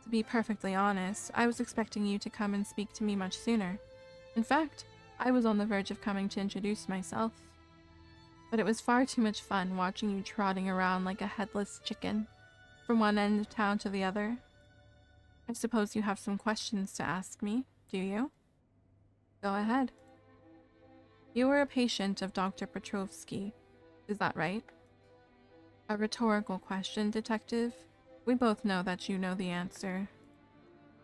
[SPEAKER 1] To be perfectly honest, I was expecting you to come and speak to me much sooner. In fact, I was on the verge of coming to introduce myself. But it was far too much fun watching you trotting around like a headless chicken, from one end of town to the other. I suppose you have some questions to ask me, do you? Go ahead. You were a patient of Dr. Petrovsky, is that right? A rhetorical question, Detective. We both know that you know the answer.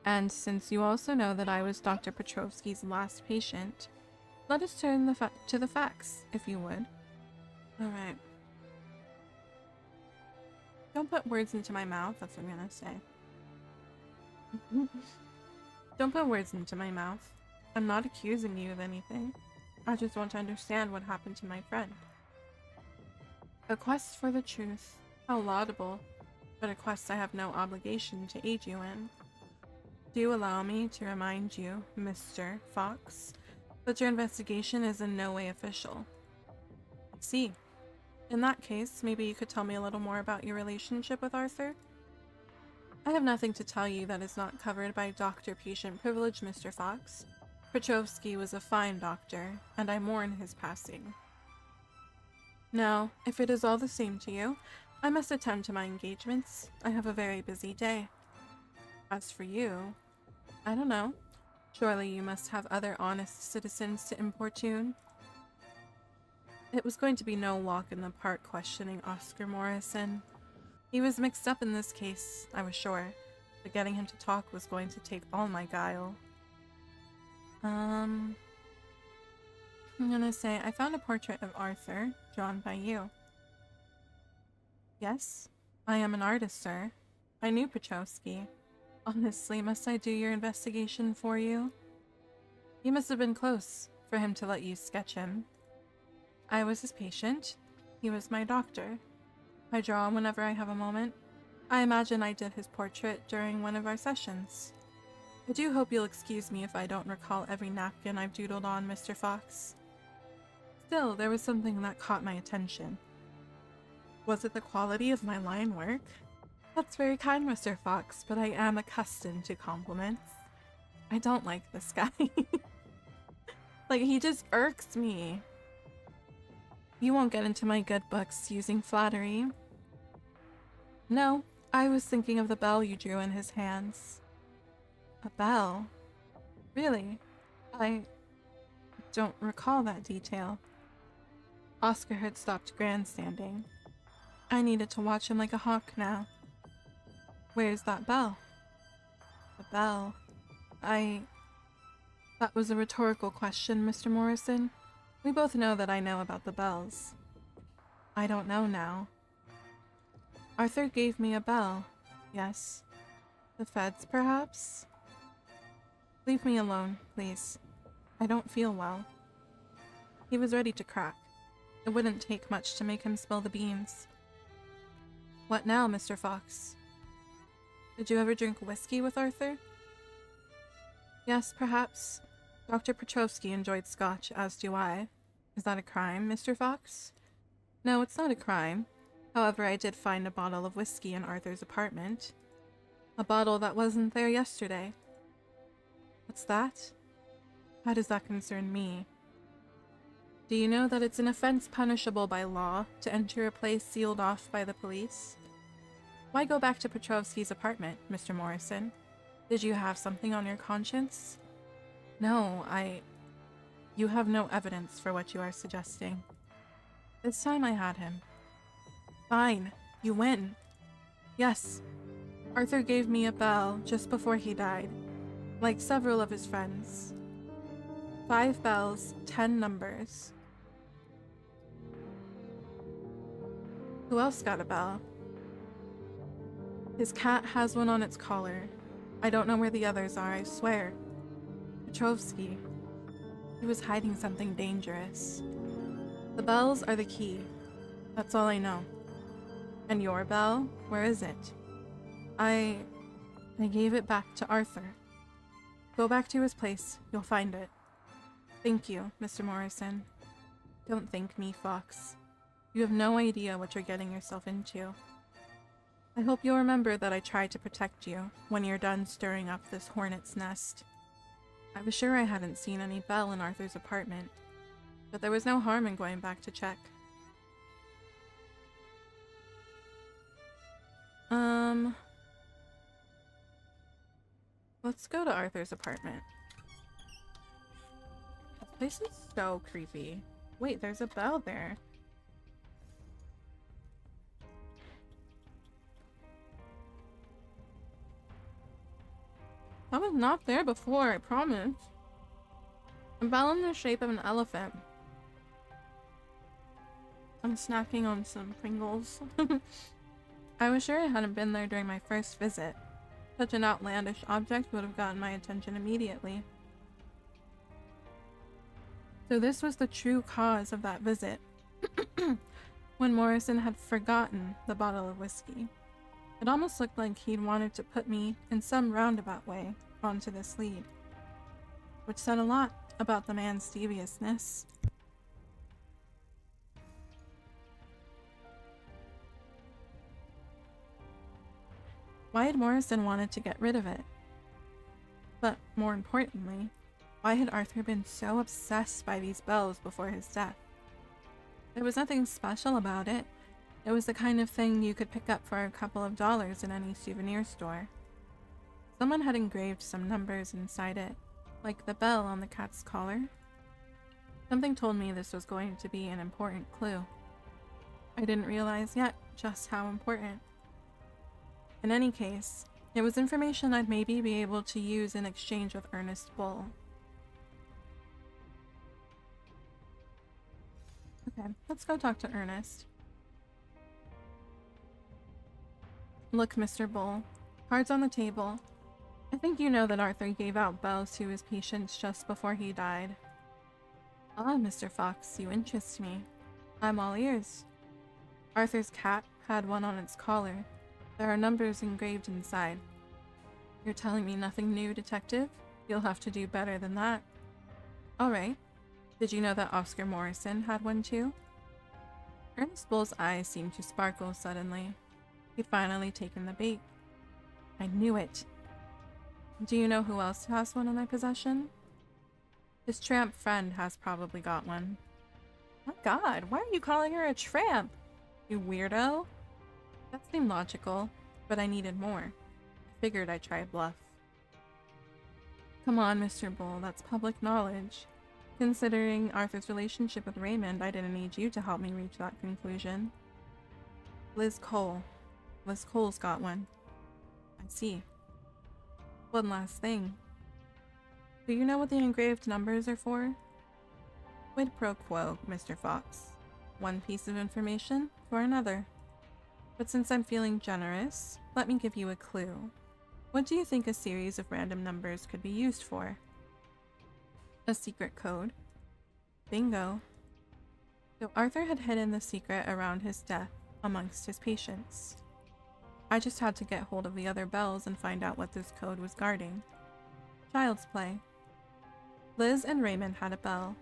[SPEAKER 1] And since you also know that I was Dr. Petrovsky's last patient, let us turn to the facts, if you would. Alright. Don't put words into my mouth, that's what I'm gonna say. Don't put words into my mouth. I'm not accusing you of anything. I just want to understand what happened to my friend. A quest for the truth. How laudable. But a quest I have no obligation to aid you in. Do allow me to remind you, Mr. Fox, that your investigation is in no way official. I see. In that case, maybe you could tell me a little more about your relationship with Arthur? I have nothing to tell you that is not covered by doctor-patient privilege, Mr. Fox. Petrovsky was a fine doctor, and I mourn his passing. Now, if it is all the same to you, I must attend to my engagements. I have a very busy day. As for you, I don't know. Surely you must have other honest citizens to importune. It was going to be no walk in the park questioning Oscar Morrison. He was mixed up in this case, I was sure, but getting him to talk was going to take all my guile. I'm gonna say, I found a portrait of Arthur, drawn by you. Yes, I am an artist, sir. I knew Petrovsky. Honestly, must I do your investigation for you? You must have been close for him to let you sketch him. I was his patient. He was my doctor. I draw whenever I have a moment. I imagine I did his portrait during one of our sessions. I do hope you'll excuse me if I don't recall every napkin I've doodled on, Mr. Fox. Still, there was something that caught my attention. Was it the quality of my line work? That's very kind, Mr. Fox, but I am accustomed to compliments. I don't like this guy. Like, he just irks me. You won't get into my good books using flattery. No, I was thinking of the bell you drew in his hands. A bell? Really? I don't recall that detail. Oscar had stopped grandstanding. I needed to watch him like a hawk now. Where's that bell? The bell? That was a rhetorical question, Mr. Morrison. We both know that I know about the bells. I don't know now. Arthur gave me a bell. Yes. The feds, perhaps? Leave me alone, please. I don't feel well. He was ready to crack. It wouldn't take much to make him spill the beans. What now, Mr. Fox? Did you ever drink whiskey with Arthur? Yes, perhaps. Dr. Petrovsky enjoyed scotch, as do I. Is that a crime, Mr. Fox? No, it's not a crime. However, I did find a bottle of whiskey in Arthur's apartment. A bottle that wasn't there yesterday. What's that? How does that concern me? Do you know that it's an offense punishable by law to enter a place sealed off by the police? Why go back to Petrovsky's apartment, Mr. Morrison? Did you have something on your conscience? No, You have no evidence for what you are suggesting. This time I had him. Fine, you win. Yes, Arthur gave me a bell just before he died, like several of his friends. 5 bells, 10 numbers. Who else got a bell? His cat has one on its collar. I don't know where the others are, I swear. Petrovsky. He was hiding something dangerous. The bells are the key. That's all I know. And your bell? Where is it? I gave it back to Arthur. Go back to his place. You'll find it. Thank you, Mr. Morrison. Don't thank me, Fox. You have no idea what you're getting yourself into. I hope you'll remember that I tried to protect you when you're done stirring up this hornet's nest. I was sure I hadn't seen any bell in Arthur's apartment, but there was no harm in going back to check. Let's go to Arthur's apartment. This place is so creepy. Wait, there's a bell there. That was not there before, I promise. A bell in the shape of an elephant. I'm snacking on some Pringles. I was sure it hadn't been there during my first visit. Such an outlandish object would have gotten my attention immediately. So this was the true cause of that visit. When Morrison had forgotten the bottle of whiskey. It almost looked like he'd wanted to put me, in some roundabout way, onto this lead. Which said a lot about the man's deviousness. Why had Morrison wanted to get rid of it? But more importantly, why had Arthur been so obsessed by these bells before his death? There was nothing special about it. It was the kind of thing you could pick up for a couple of dollars in any souvenir store. Someone had engraved some numbers inside it, like the bell on the cat's collar. Something told me this was going to be an important clue. I didn't realize yet just how important. In any case, it was information I'd maybe be able to use in exchange with Ernest Bull. Okay, let's go talk to Ernest. Look, Mr. Bull. Cards on the table. I think you know that Arthur gave out bells to his patients just before he died. Ah, Mr. Fox, you interest me. I'm all ears. Arthur's cat had one on its collar. There are numbers engraved inside. You're telling me nothing new, Detective? You'll have to do better than that. Alright. Did you know that Oscar Morrison had one too? Ernest Bull's eyes seemed to sparkle suddenly. He'd finally taken the bait. I knew it. Do you know who else has one in their possession? His tramp friend has probably got one. My god, why are you calling her a tramp? You weirdo? That seemed logical. but I needed more. I figured I'd try a bluff. Come on, Mr. Bull, that's public knowledge. Considering Arthur's relationship with Raymond, I didn't need you to help me reach that conclusion. Liz Cole. Liz Cole's got one. I see. One last thing. Do you know what the engraved numbers are for? Quid pro quo, Mr. Fox. One piece of information for another. But since I'm feeling generous, let me give you a clue. What do you think a series of random numbers could be used for? A secret code. Bingo. So Arthur had hidden the secret around his death amongst his patients. I just had to get hold of the other bells and find out what this code was guarding. Child's play. Liz and Raymond had a bell.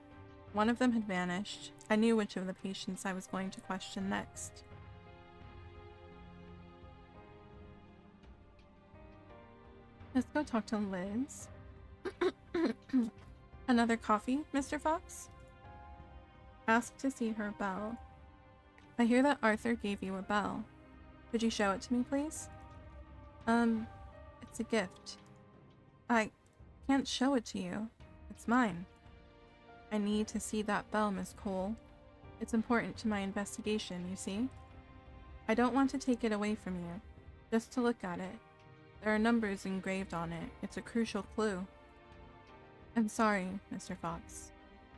[SPEAKER 1] One of them had vanished. I knew which of the patients I was going to question next. Let's go talk to Liz. Another coffee, Mr. Fox? Asked to see her bell. I hear that Arthur gave you a bell. Could you show it to me, please? It's a gift. I can't show it to you. It's mine. I need to see that bell, Miss Cole. It's important to my investigation, you see? I don't want to take it away from you, just to look at it. There are numbers engraved on it. It's a crucial clue. I'm sorry, Mr. Fox.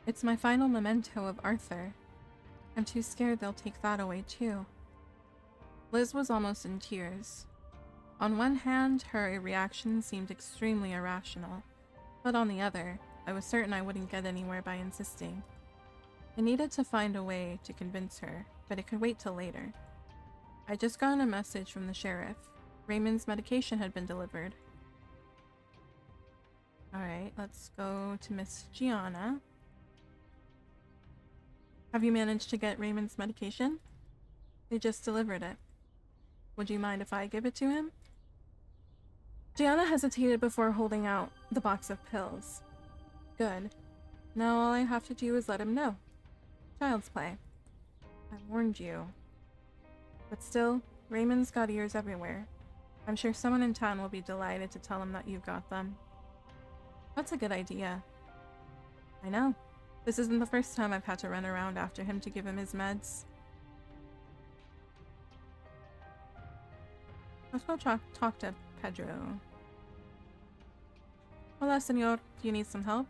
[SPEAKER 1] It's my final memento of Arthur. I'm too scared they'll take that away too. Liz was almost in tears. On one hand, her reaction seemed extremely irrational, but on the other, I was certain I wouldn't get anywhere by insisting. I needed to find a way to convince her, but it could wait till later. I just got a message from the sheriff. Raymond's medication had been delivered. Alright, let's go to Miss Gianna. Have you managed to get Raymond's medication? They just delivered it. Would you mind if I give it to him? Gianna hesitated before holding out the box of pills. Good. Now all I have to do is let him know. Child's play. I warned you. But still, Raymond's got ears everywhere. I'm sure someone in town will be delighted to tell him that you've got them. That's a good idea. I know. This isn't the first time I've had to run around after him to give him his meds. Let's go talk to Pedro. Hola, senor. Do you need some help?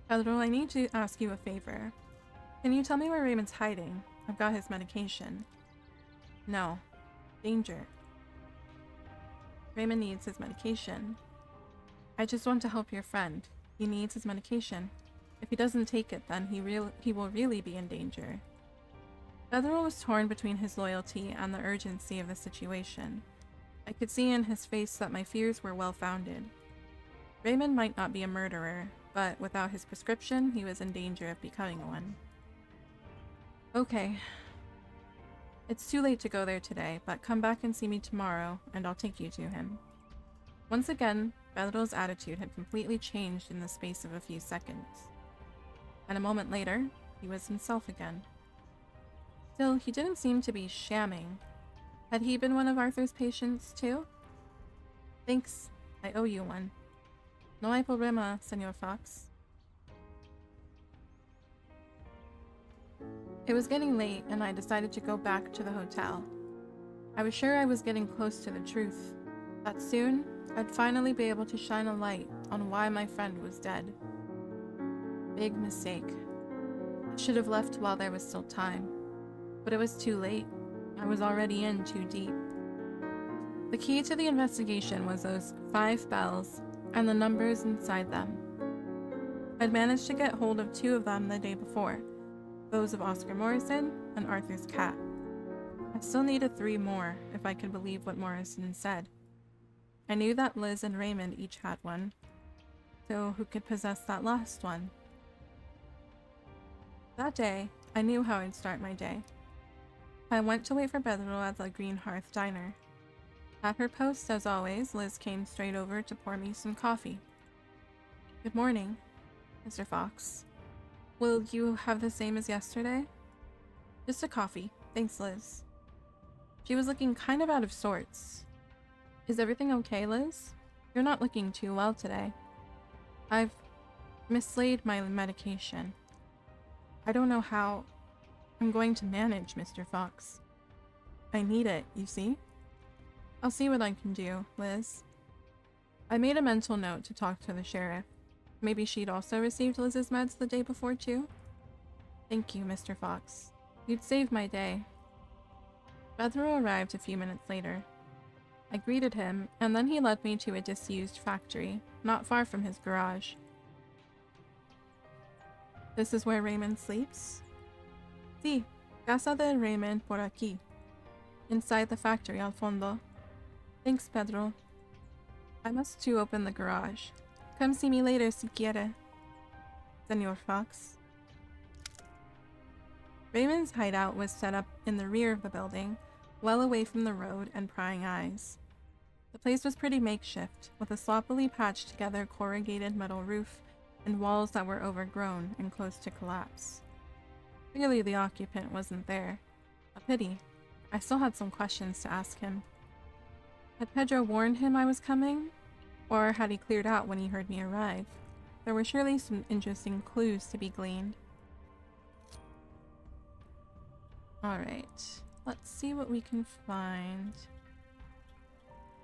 [SPEAKER 1] Pedro, I need to ask you a favor. Can you tell me where Raymond's hiding? I've got his medication. No. Danger. Raymond needs his medication. I just want to help your friend. He needs his medication. If he doesn't take it, then he will really be in danger. Pedro was torn between his loyalty and the urgency of the situation. I could see in his face that my fears were well-founded. Raymond might not be a murderer, but without his prescription, he was in danger of becoming one. Okay. It's too late to go there today, but come back and see me tomorrow, and I'll take you to him. Once again, Pedro's attitude had completely changed in the space of a few seconds. And a moment later, he was himself again. Still, he didn't seem to be shamming. Had he been one of Arthur's patients, too? Thanks. I owe you one. No hay problema, Senor Fox. It was getting late, and I decided to go back to the hotel. I was sure I was getting close to the truth, that soon I'd finally be able to shine a light on why my friend was dead. Big mistake. I should have left while there was still time, but it was too late. I was already in too deep. The key to the investigation was those 5 bells and the numbers inside them. I'd managed to get hold of 2 of them the day before, those of Oscar Morrison and Arthur's cat. I still needed 3 more, if I could believe what Morrison said. I knew that Liz and Raymond each had one, so who could possess that last one? That day, I knew how I'd start my day. I went to wait for Pedro at the Greenhearth diner. At her post, as always, Liz came straight over to pour me some coffee. Good morning, Mr. Fox. Will you have the same as yesterday? Just a coffee. Thanks, Liz. She was looking kind of out of sorts. Is everything okay, Liz? You're not looking too well today. I've mislaid my medication. I don't know how I'm going to manage, Mr. Fox. I need it, you see? I'll see what I can do, Liz. I made a mental note to talk to the sheriff. Maybe she'd also received Liz's meds the day before, too? Thank you, Mr. Fox. You'd saved my day. Pedro arrived a few minutes later. I greeted him, and then he led me to a disused factory, not far from his garage. This is where Raymond sleeps? Sí, casa de Raymond por aquí. Inside the factory al fondo. Thanks, Pedro. I must too open the garage. Come see me later si quiere. Senor Fox. Raymond's hideout was set up in the rear of the building, well away from the road and prying eyes. The place was pretty makeshift, with a sloppily patched together corrugated metal roof and walls that were overgrown and close to collapse. Clearly the occupant wasn't there. A pity. I still had some questions to ask him. Had Pedro warned him I was coming? Or had he cleared out when he heard me arrive? There were surely some interesting clues to be gleaned. Alright, let's see what we can find.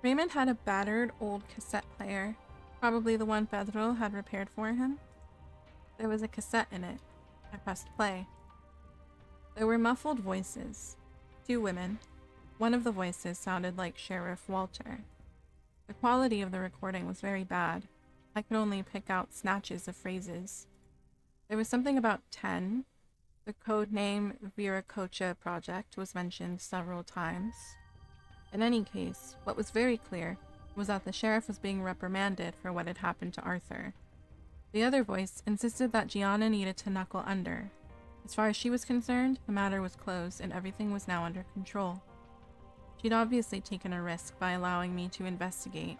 [SPEAKER 1] Raymond had a battered old cassette player, probably the one Pedro had repaired for him. There was a cassette in it. I pressed play. There were muffled voices. 2 women. One of the voices sounded like Sheriff Walter. The quality of the recording was very bad. I could only pick out snatches of phrases. There was something about 10. The codename Viracocha Project was mentioned several times. In any case, what was very clear was that the sheriff was being reprimanded for what had happened to Arthur. The other voice insisted that Gianna needed to knuckle under. As far as she was concerned, the matter was closed and everything was now under control. She'd obviously taken a risk by allowing me to investigate.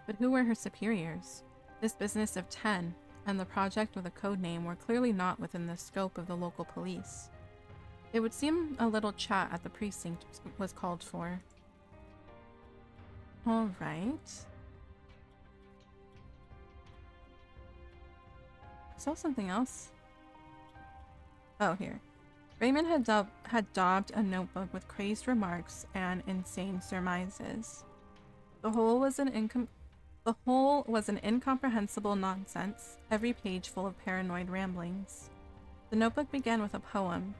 [SPEAKER 1] But who were her superiors? This business of 10 and the project with a codename were clearly not within the scope of the local police. It would seem a little chat at the precinct was called for. All right. I saw something else. Oh, here. Raymond had daubed a notebook with crazed remarks and insane surmises. The whole was an incomprehensible nonsense, every page full of paranoid ramblings. The notebook began with a poem.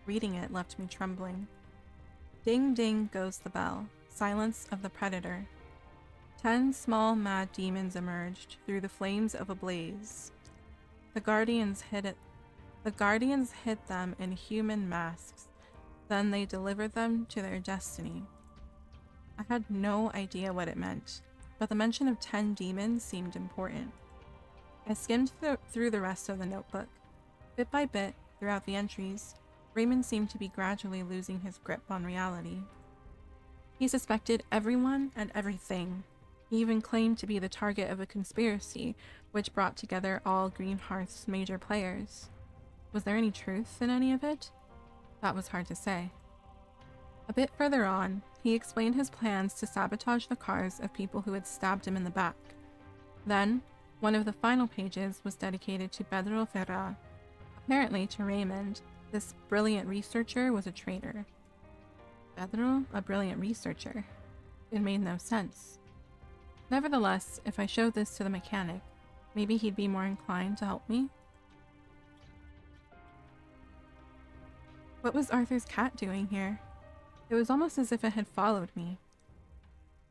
[SPEAKER 1] Reading it left me trembling. Ding ding goes the bell, silence of the predator. 10 small mad demons emerged through the flames of a blaze. The guardians hid them in human masks. Then they delivered them to their destiny. I had no idea what it meant, but the mention of 10 demons seemed important. I skimmed through the rest of the notebook. Bit by bit, throughout the entries, Raymond seemed to be gradually losing his grip on reality. He suspected everyone and everything. He even claimed to be the target of a conspiracy which brought together all Greenhearth's major players. Was there any truth in any of it? That was hard to say. A bit further on, he explained his plans to sabotage the cars of people who had stabbed him in the back. Then, one of the final pages was dedicated to Pedro Ferra. Apparently to Raymond, this brilliant researcher was a traitor. Pedro, a brilliant researcher? It made no sense. Nevertheless, if I showed this to the mechanic, maybe he'd be more inclined to help me? What was Arthur's cat doing here? It was almost as if it had followed me.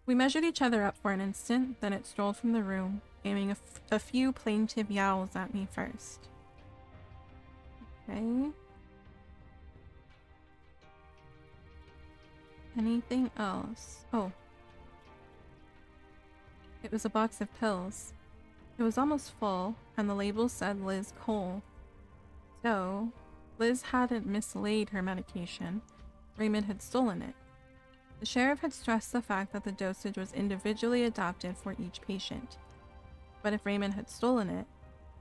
[SPEAKER 1] We measured each other up for an instant, then it strolled from the room, aiming a few plaintive yowls at me first. Okay. Anything else? Oh. It was a box of pills. It was almost full, and the label said Liz Cole. So, Liz hadn't mislaid her medication. Raymond had stolen it. The sheriff had stressed the fact that the dosage was individually adapted for each patient. But if Raymond had stolen it,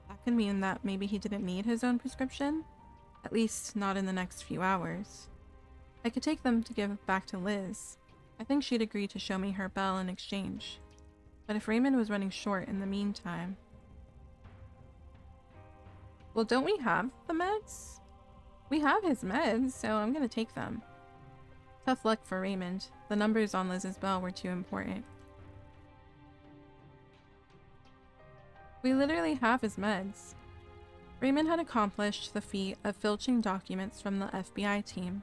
[SPEAKER 1] that could mean that maybe he didn't need his own prescription? At least not in the next few hours. I could take them to give back to Liz. I think she'd agree to show me her bell in exchange. But if Raymond was running short in the meantime... Well, don't we have the meds? We have his meds, so I'm gonna take them. Tough luck for Raymond. The numbers on Liz's bell were too important. We literally have his meds. Raymond had accomplished the feat of filching documents from the FBI team.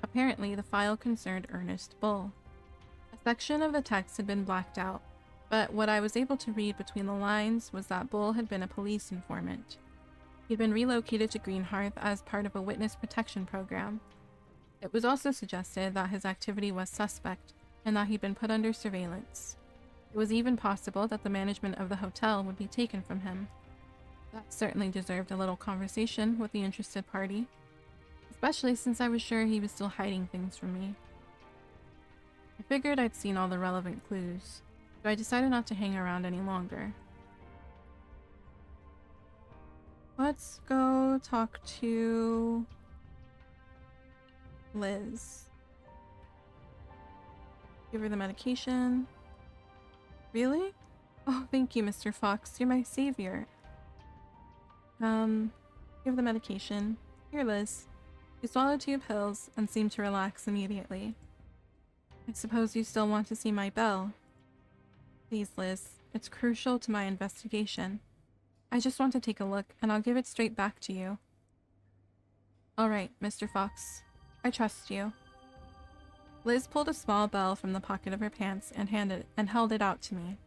[SPEAKER 1] Apparently, the file concerned Ernest Bull. A section of the text had been blacked out, but what I was able to read between the lines was that Bull had been a police informant. He'd been relocated to Greenhearth as part of a witness protection program. It was also suggested that his activity was suspect and that he'd been put under surveillance. It was even possible that the management of the hotel would be taken from him. That certainly deserved a little conversation with the interested party, especially since I was sure he was still hiding things from me. I figured I'd seen all the relevant clues, so I decided not to hang around any longer. Let's go talk to Liz. Give her the medication. Really? Oh, thank you, Mr. Fox. You're my savior. Give the medication. Here, Liz. You swallowed 2 pills and seemed to relax immediately. I suppose you still want to see my bell. Please, Liz. It's crucial to my investigation. I just want to take a look, and I'll give it straight back to you. All right, Mr. Fox. I trust you. Liz pulled a small bell from the pocket of her pants and held it out to me.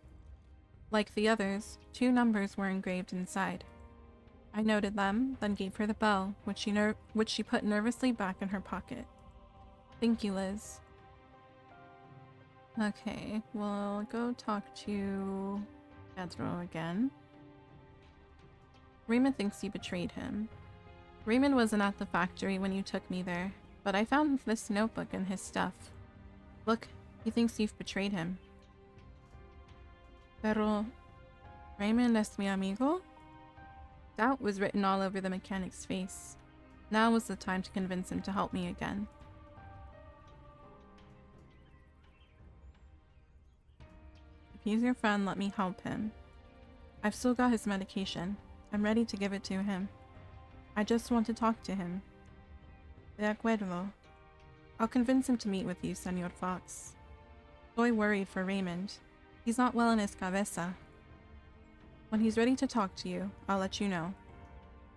[SPEAKER 1] Like the others, 2 numbers were engraved inside. I noted them, then gave her the bell, which she put nervously back in her pocket. Thank you, Liz. Okay, we'll go talk to Pedro again. Raymond thinks you betrayed him. Raymond wasn't at the factory when you took me there, but I found this notebook and his stuff. Look, he thinks you've betrayed him. Pero... Raymond es mi amigo? Doubt was written all over the mechanic's face. Now was the time to convince him to help me again. If he's your friend, let me help him. I've still got his medication. I'm ready to give it to him. I just want to talk to him. De acuerdo. I'll convince him to meet with you, Senor Fox. Estoy worried for Raymond. He's not well in his cabeza. When he's ready to talk to you, I'll let you know.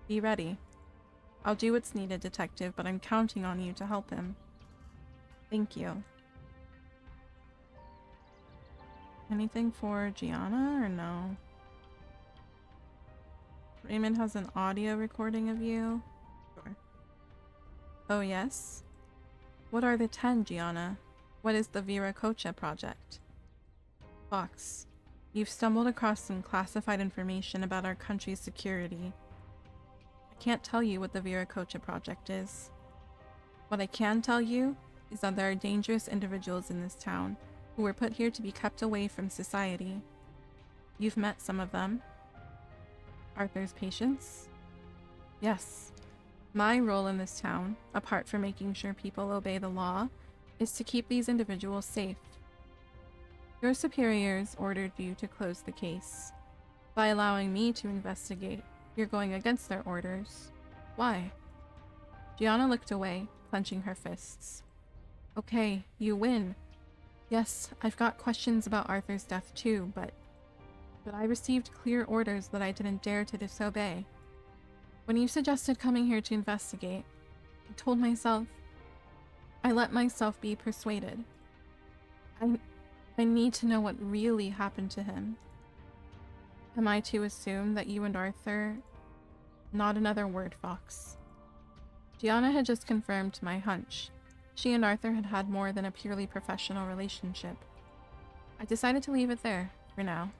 [SPEAKER 1] Be ready. I'll do what's needed, Detective, but I'm counting on you to help him. Thank you. Anything for Gianna or no? Raymond has an audio recording of you? Sure. Oh yes? What are the 10, Gianna? What is the Viracocha project? Fox, you've stumbled across some classified information about our country's security. I can't tell you what the Viracocha project is. What I can tell you is that there are dangerous individuals in this town who were put here to be kept away from society. You've met some of them. Arthur's patients? Yes. My role in this town, apart from making sure people obey the law, is to keep these individuals safe. Your superiors ordered you to close the case. By allowing me to investigate, you're going against their orders. Why? Gianna looked away, clenching her fists. Okay, you win. Yes, I've got questions about Arthur's death too, but I received clear orders that I didn't dare to disobey. When you suggested coming here to investigate, I let myself be persuaded. I need to know what really happened to him. Am I to assume that you and Arthur... Not another word, Fox. Gianna had just confirmed my hunch. She and Arthur had had more than a purely professional relationship. I decided to leave it there, for now.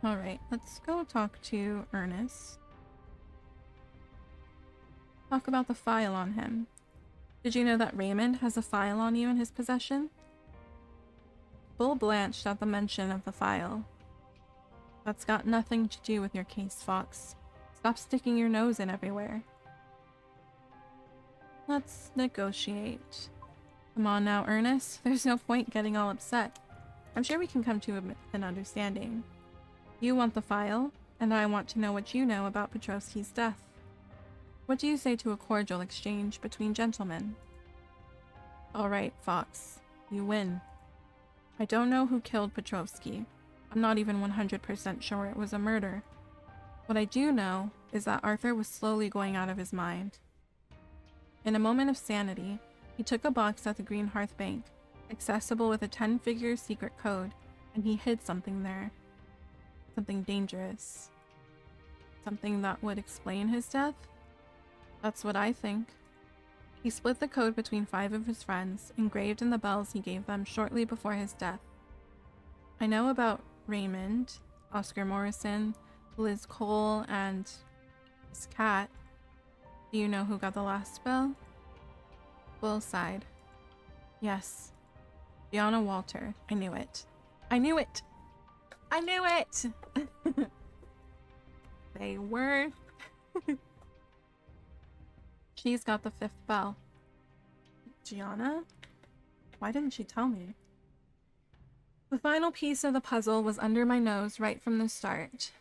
[SPEAKER 1] Alright, let's go talk to Ernest. Talk about the file on him. Did you know that Raymond has a file on you in his possession? Bull blanched at the mention of the file. That's got nothing to do with your case, Fox. Stop sticking your nose in everywhere. Let's negotiate. Come on now, Ernest. There's no point getting all upset. I'm sure we can come to an understanding. You want the file, and I want to know what you know about Petrovsky's death. What do you say to a cordial exchange between gentlemen? All right, Fox. You win. I don't know who killed Petrovsky. I'm not even 100% sure it was a murder. What I do know is that Arthur was slowly going out of his mind. In a moment of sanity, he took a box at the Greenhearth bank, accessible with a 10-figure secret code, and he hid something there. Something dangerous. Something that would explain his death? That's what I think. He split the code between 5 of his friends, engraved in the bells he gave them shortly before his death. I know about Raymond, Oscar Morrison, Liz Cole, and his cat. Do you know who got the last bell? Will sighed. Yes. Gianna Walter. I knew it. I knew it! I knew it! They were. She's got the 5th bell. Gianna? Why didn't she tell me? The final piece of the puzzle was under my nose right from the start.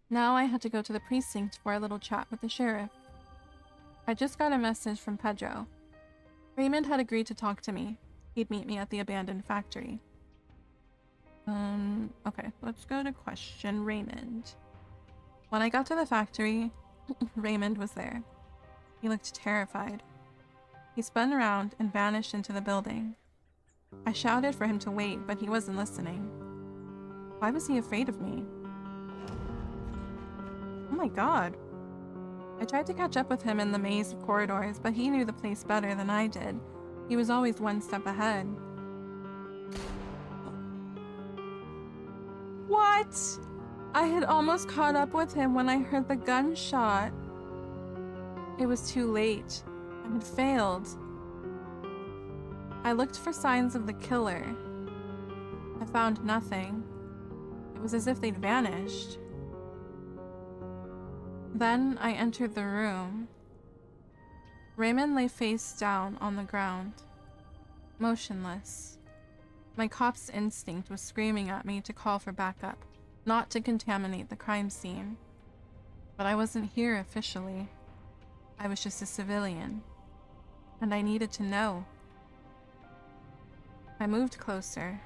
[SPEAKER 1] Now I had to go to the precinct for a little chat with the sheriff. I just got a message from Pedro. Raymond had agreed to talk to me. He'd meet me at the abandoned factory. Okay, let's go to question Raymond. When I got to the factory, Raymond was there. He looked terrified. He spun around and vanished into the building. I shouted for him to wait, but he wasn't listening. Why was he afraid of me? Oh my god. I tried to catch up with him in the maze of corridors, but he knew the place better than I did. He was always one step ahead. What? I had almost caught up with him when I heard the gunshot. It was too late. I had failed. I looked for signs of the killer. I found nothing. It was as if they'd vanished. Then I entered the room. Raymond lay face down on the ground, motionless. My cop's instinct was screaming at me to call for backup, not to contaminate the crime scene. But I wasn't here officially. I was just a civilian, and I needed to know. I moved closer.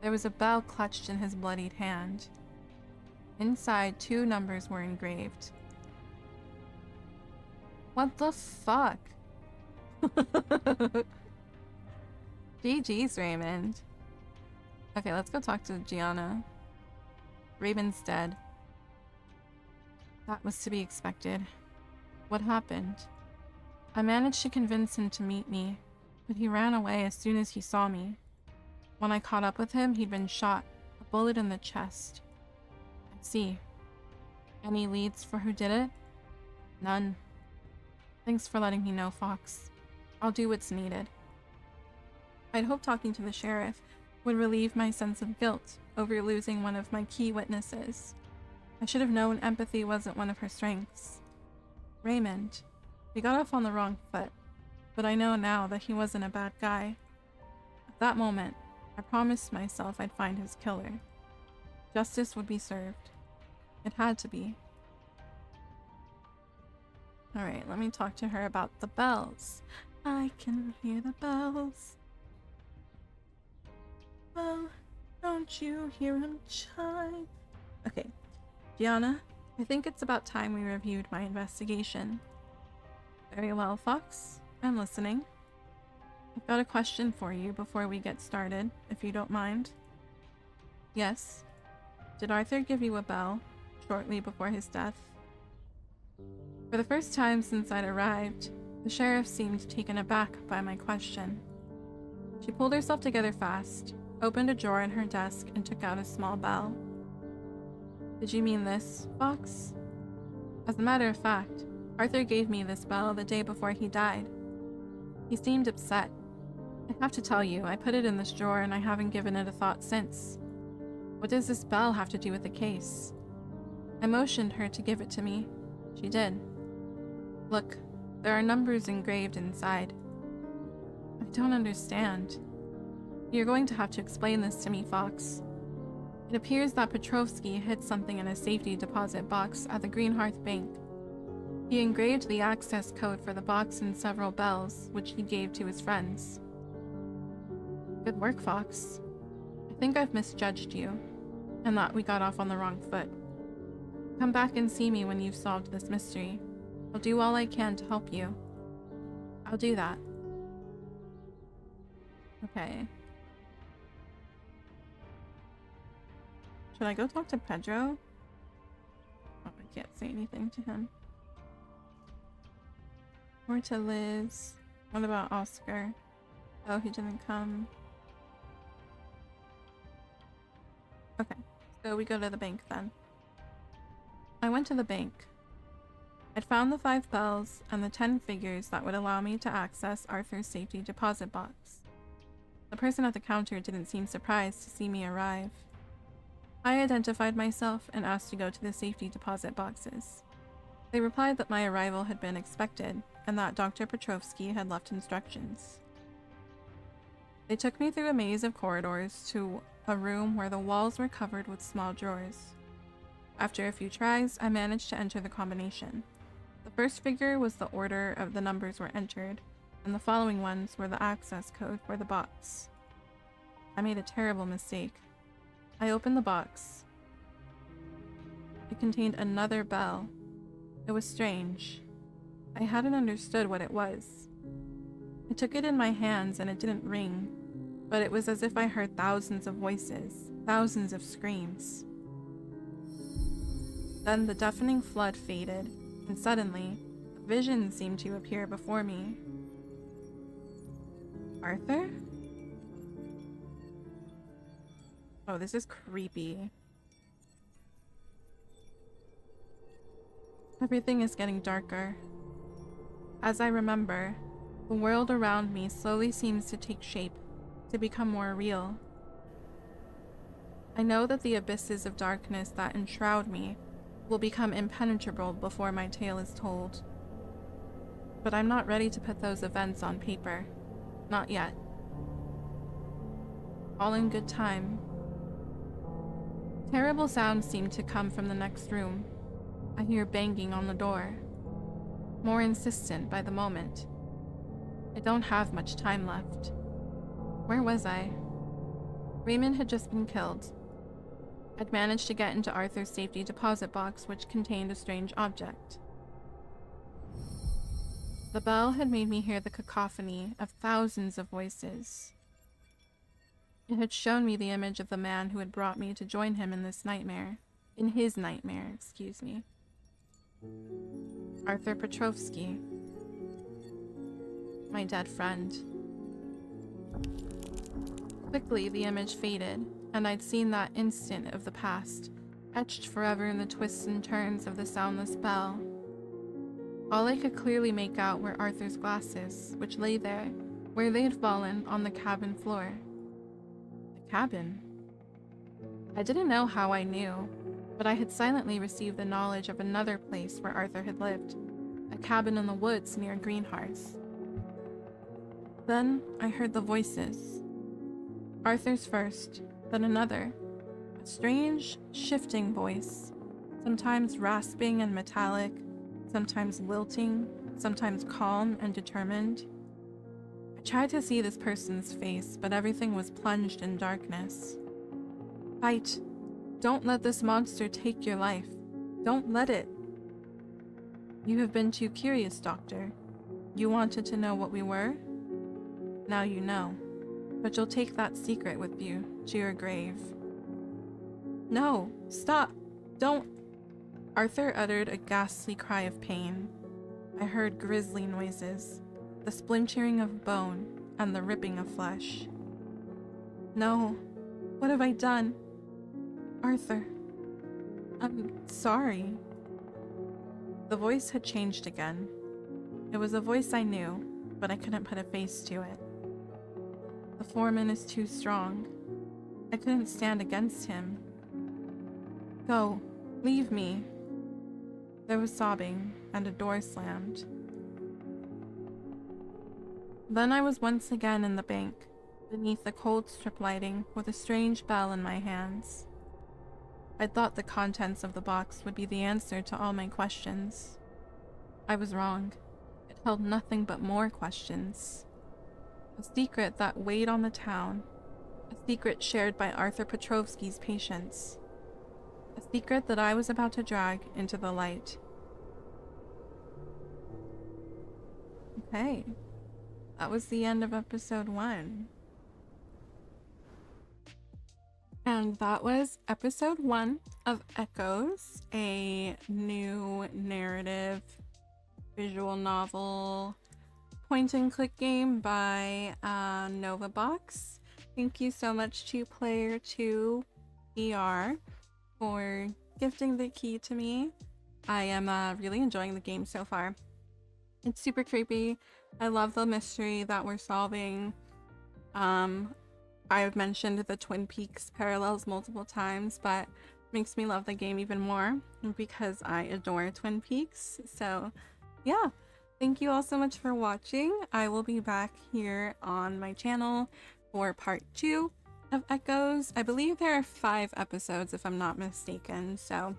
[SPEAKER 1] There was a bell clutched in his bloodied hand. Inside, 2 numbers were engraved. What the fuck? GG's, Raymond. Okay, let's go talk to Gianna. Raymond's dead. That was to be expected. What happened? I managed to convince him to meet me, but he ran away as soon as he saw me. When I caught up with him, he'd been shot, a bullet in the chest. I see. Any leads for who did it? None. Thanks for letting me know, Fox. I'll do what's needed. I'd hoped talking to the sheriff would relieve my sense of guilt over losing one of my key witnesses. I should have known empathy wasn't one of her strengths. Raymond. We got off on the wrong foot, but I know now that he wasn't a bad guy. At that moment, I promised myself I'd find his killer. Justice would be served. It had to be. Alright, let me talk to her about the bells. I can hear the bells. Well, don't you hear them chime? Okay, Gianna, I think it's about time we reviewed my investigation. Very well, Fox. I'm listening. I've got a question for you before we get started, if you don't mind. Yes. Did Arthur give you a bell shortly before his death? For the first time since I'd arrived, the sheriff seemed taken aback by my question. She pulled herself together fast, opened a drawer in her desk, and took out a small bell. Did you mean this, Fox? As a matter of fact, Arthur gave me this bell the day before he died. He seemed upset. I have to tell you, I put it in this drawer and I haven't given it a thought since. What does this bell have to do with the case? I motioned her to give it to me. She did. Look, There are numbers engraved inside. I don't understand. You're going to have to explain this to me, Fox. It appears that Petrovsky hid something in a safety deposit box at the Greenhearth bank. He engraved the access code for the box in several bells, which he gave to his friends. Good work, Fox. I think I've misjudged you, and that we got off on the wrong foot. Come back and see me when you've solved this mystery. I'll do all I can to help you. I'll do that. Okay. Should I go talk to Pedro? Oh, I can't say anything to him. Or to Liz. What about Oscar? Oh, he didn't come. Okay, so we go to the bank then. I went to the bank. I'd found the 5 bells and the 10 figures that would allow me to access Arthur's safety deposit box. The person at the counter didn't seem surprised to see me arrive. I identified myself and asked to go to the safety deposit boxes. They replied that my arrival had been expected and that Dr. Petrovsky had left instructions. They took me through a maze of corridors to a room where the walls were covered with small drawers. After a few tries, I managed to enter the combination. The first figure was the order of the numbers were entered, and the following ones were the access code for the box. I made a terrible mistake. I opened the box. It contained another bell. It was strange. I hadn't understood what it was. I took it in my hands and it didn't ring, but it was as if I heard thousands of voices, thousands of screams. Then the deafening flood faded, and suddenly, a vision seemed to appear before me. Arthur? Oh, this is creepy. Everything is getting darker. As I remember, the world around me slowly seems to take shape, to become more real. I know that the abysses of darkness that enshroud me will become impenetrable before my tale is told. But I'm not ready to put those events on paper. Not yet. All in good time. Terrible sounds seem to come from the next room. I hear banging on the door. More insistent by the moment. I don't have much time left. Where was I? Raymond had just been killed. I'd managed to get into Arthur's safety deposit box, which contained a strange object. The bell had made me hear the cacophony of thousands of voices. It had shown me the image of the man who had brought me to join him in this nightmare. In his nightmare, excuse me. Arthur Petrovsky. My dead friend. Quickly, the image faded, and I'd seen that instant of the past, etched forever in the twists and turns of the soundless bell. All I could clearly make out were Arthur's glasses, which lay there, where they had fallen on the cabin floor. The cabin? I didn't know how I knew, but I had silently received the knowledge of another place where Arthur had lived, a cabin in the woods near Greenhearth. Then I heard the voices. Arthur's first, then another. A strange, shifting voice, sometimes rasping and metallic, sometimes lilting, sometimes calm and determined. I tried to see this person's face, but everything was plunged in darkness. Fight! Don't let this monster take your life. Don't let it. You have been too curious, Doctor. You wanted to know what we were? Now you know. But you'll take that secret with you to your grave. No! Stop! Don't! Arthur uttered a ghastly cry of pain. I heard grisly noises, the splintering of bone and the ripping of flesh. No! What have I done? Arthur, I'm sorry. The voice had changed again. It was a voice I knew, but I couldn't put a face to it. The foreman is too strong. I couldn't stand against him. Go, leave me. There was sobbing, and a door slammed. Then I was once again in the bank, beneath the cold strip lighting, with a strange bell in my hands. I thought the contents of the box would be the answer to all my questions. I was wrong. It held nothing but more questions. A secret that weighed on the town. A secret shared by Arthur Petrovsky's patients. A secret that I was about to drag into the light. Okay. That was the end of episode 1. And that was episode 1 of Echoes, a new narrative visual novel point and click game by Novabox. Thank you so much to Player 2 ER for gifting the key to me. I am really enjoying the game so far. It's super creepy. I love the mystery that we're solving. I've mentioned the Twin Peaks parallels multiple times, but makes me love the game even more because I adore Twin Peaks. So yeah, thank you all so much for watching. I will be back here on my channel for part 2 of Echoes. I believe there are 5 episodes if I'm not mistaken, so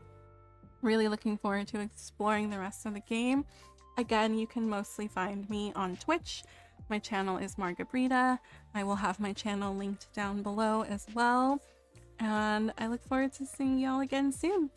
[SPEAKER 1] really looking forward to exploring the rest of the game. Again, you can mostly find me on Twitch. My channel is Margabrita. I will have my channel linked down below as well. And I look forward to seeing y'all again soon.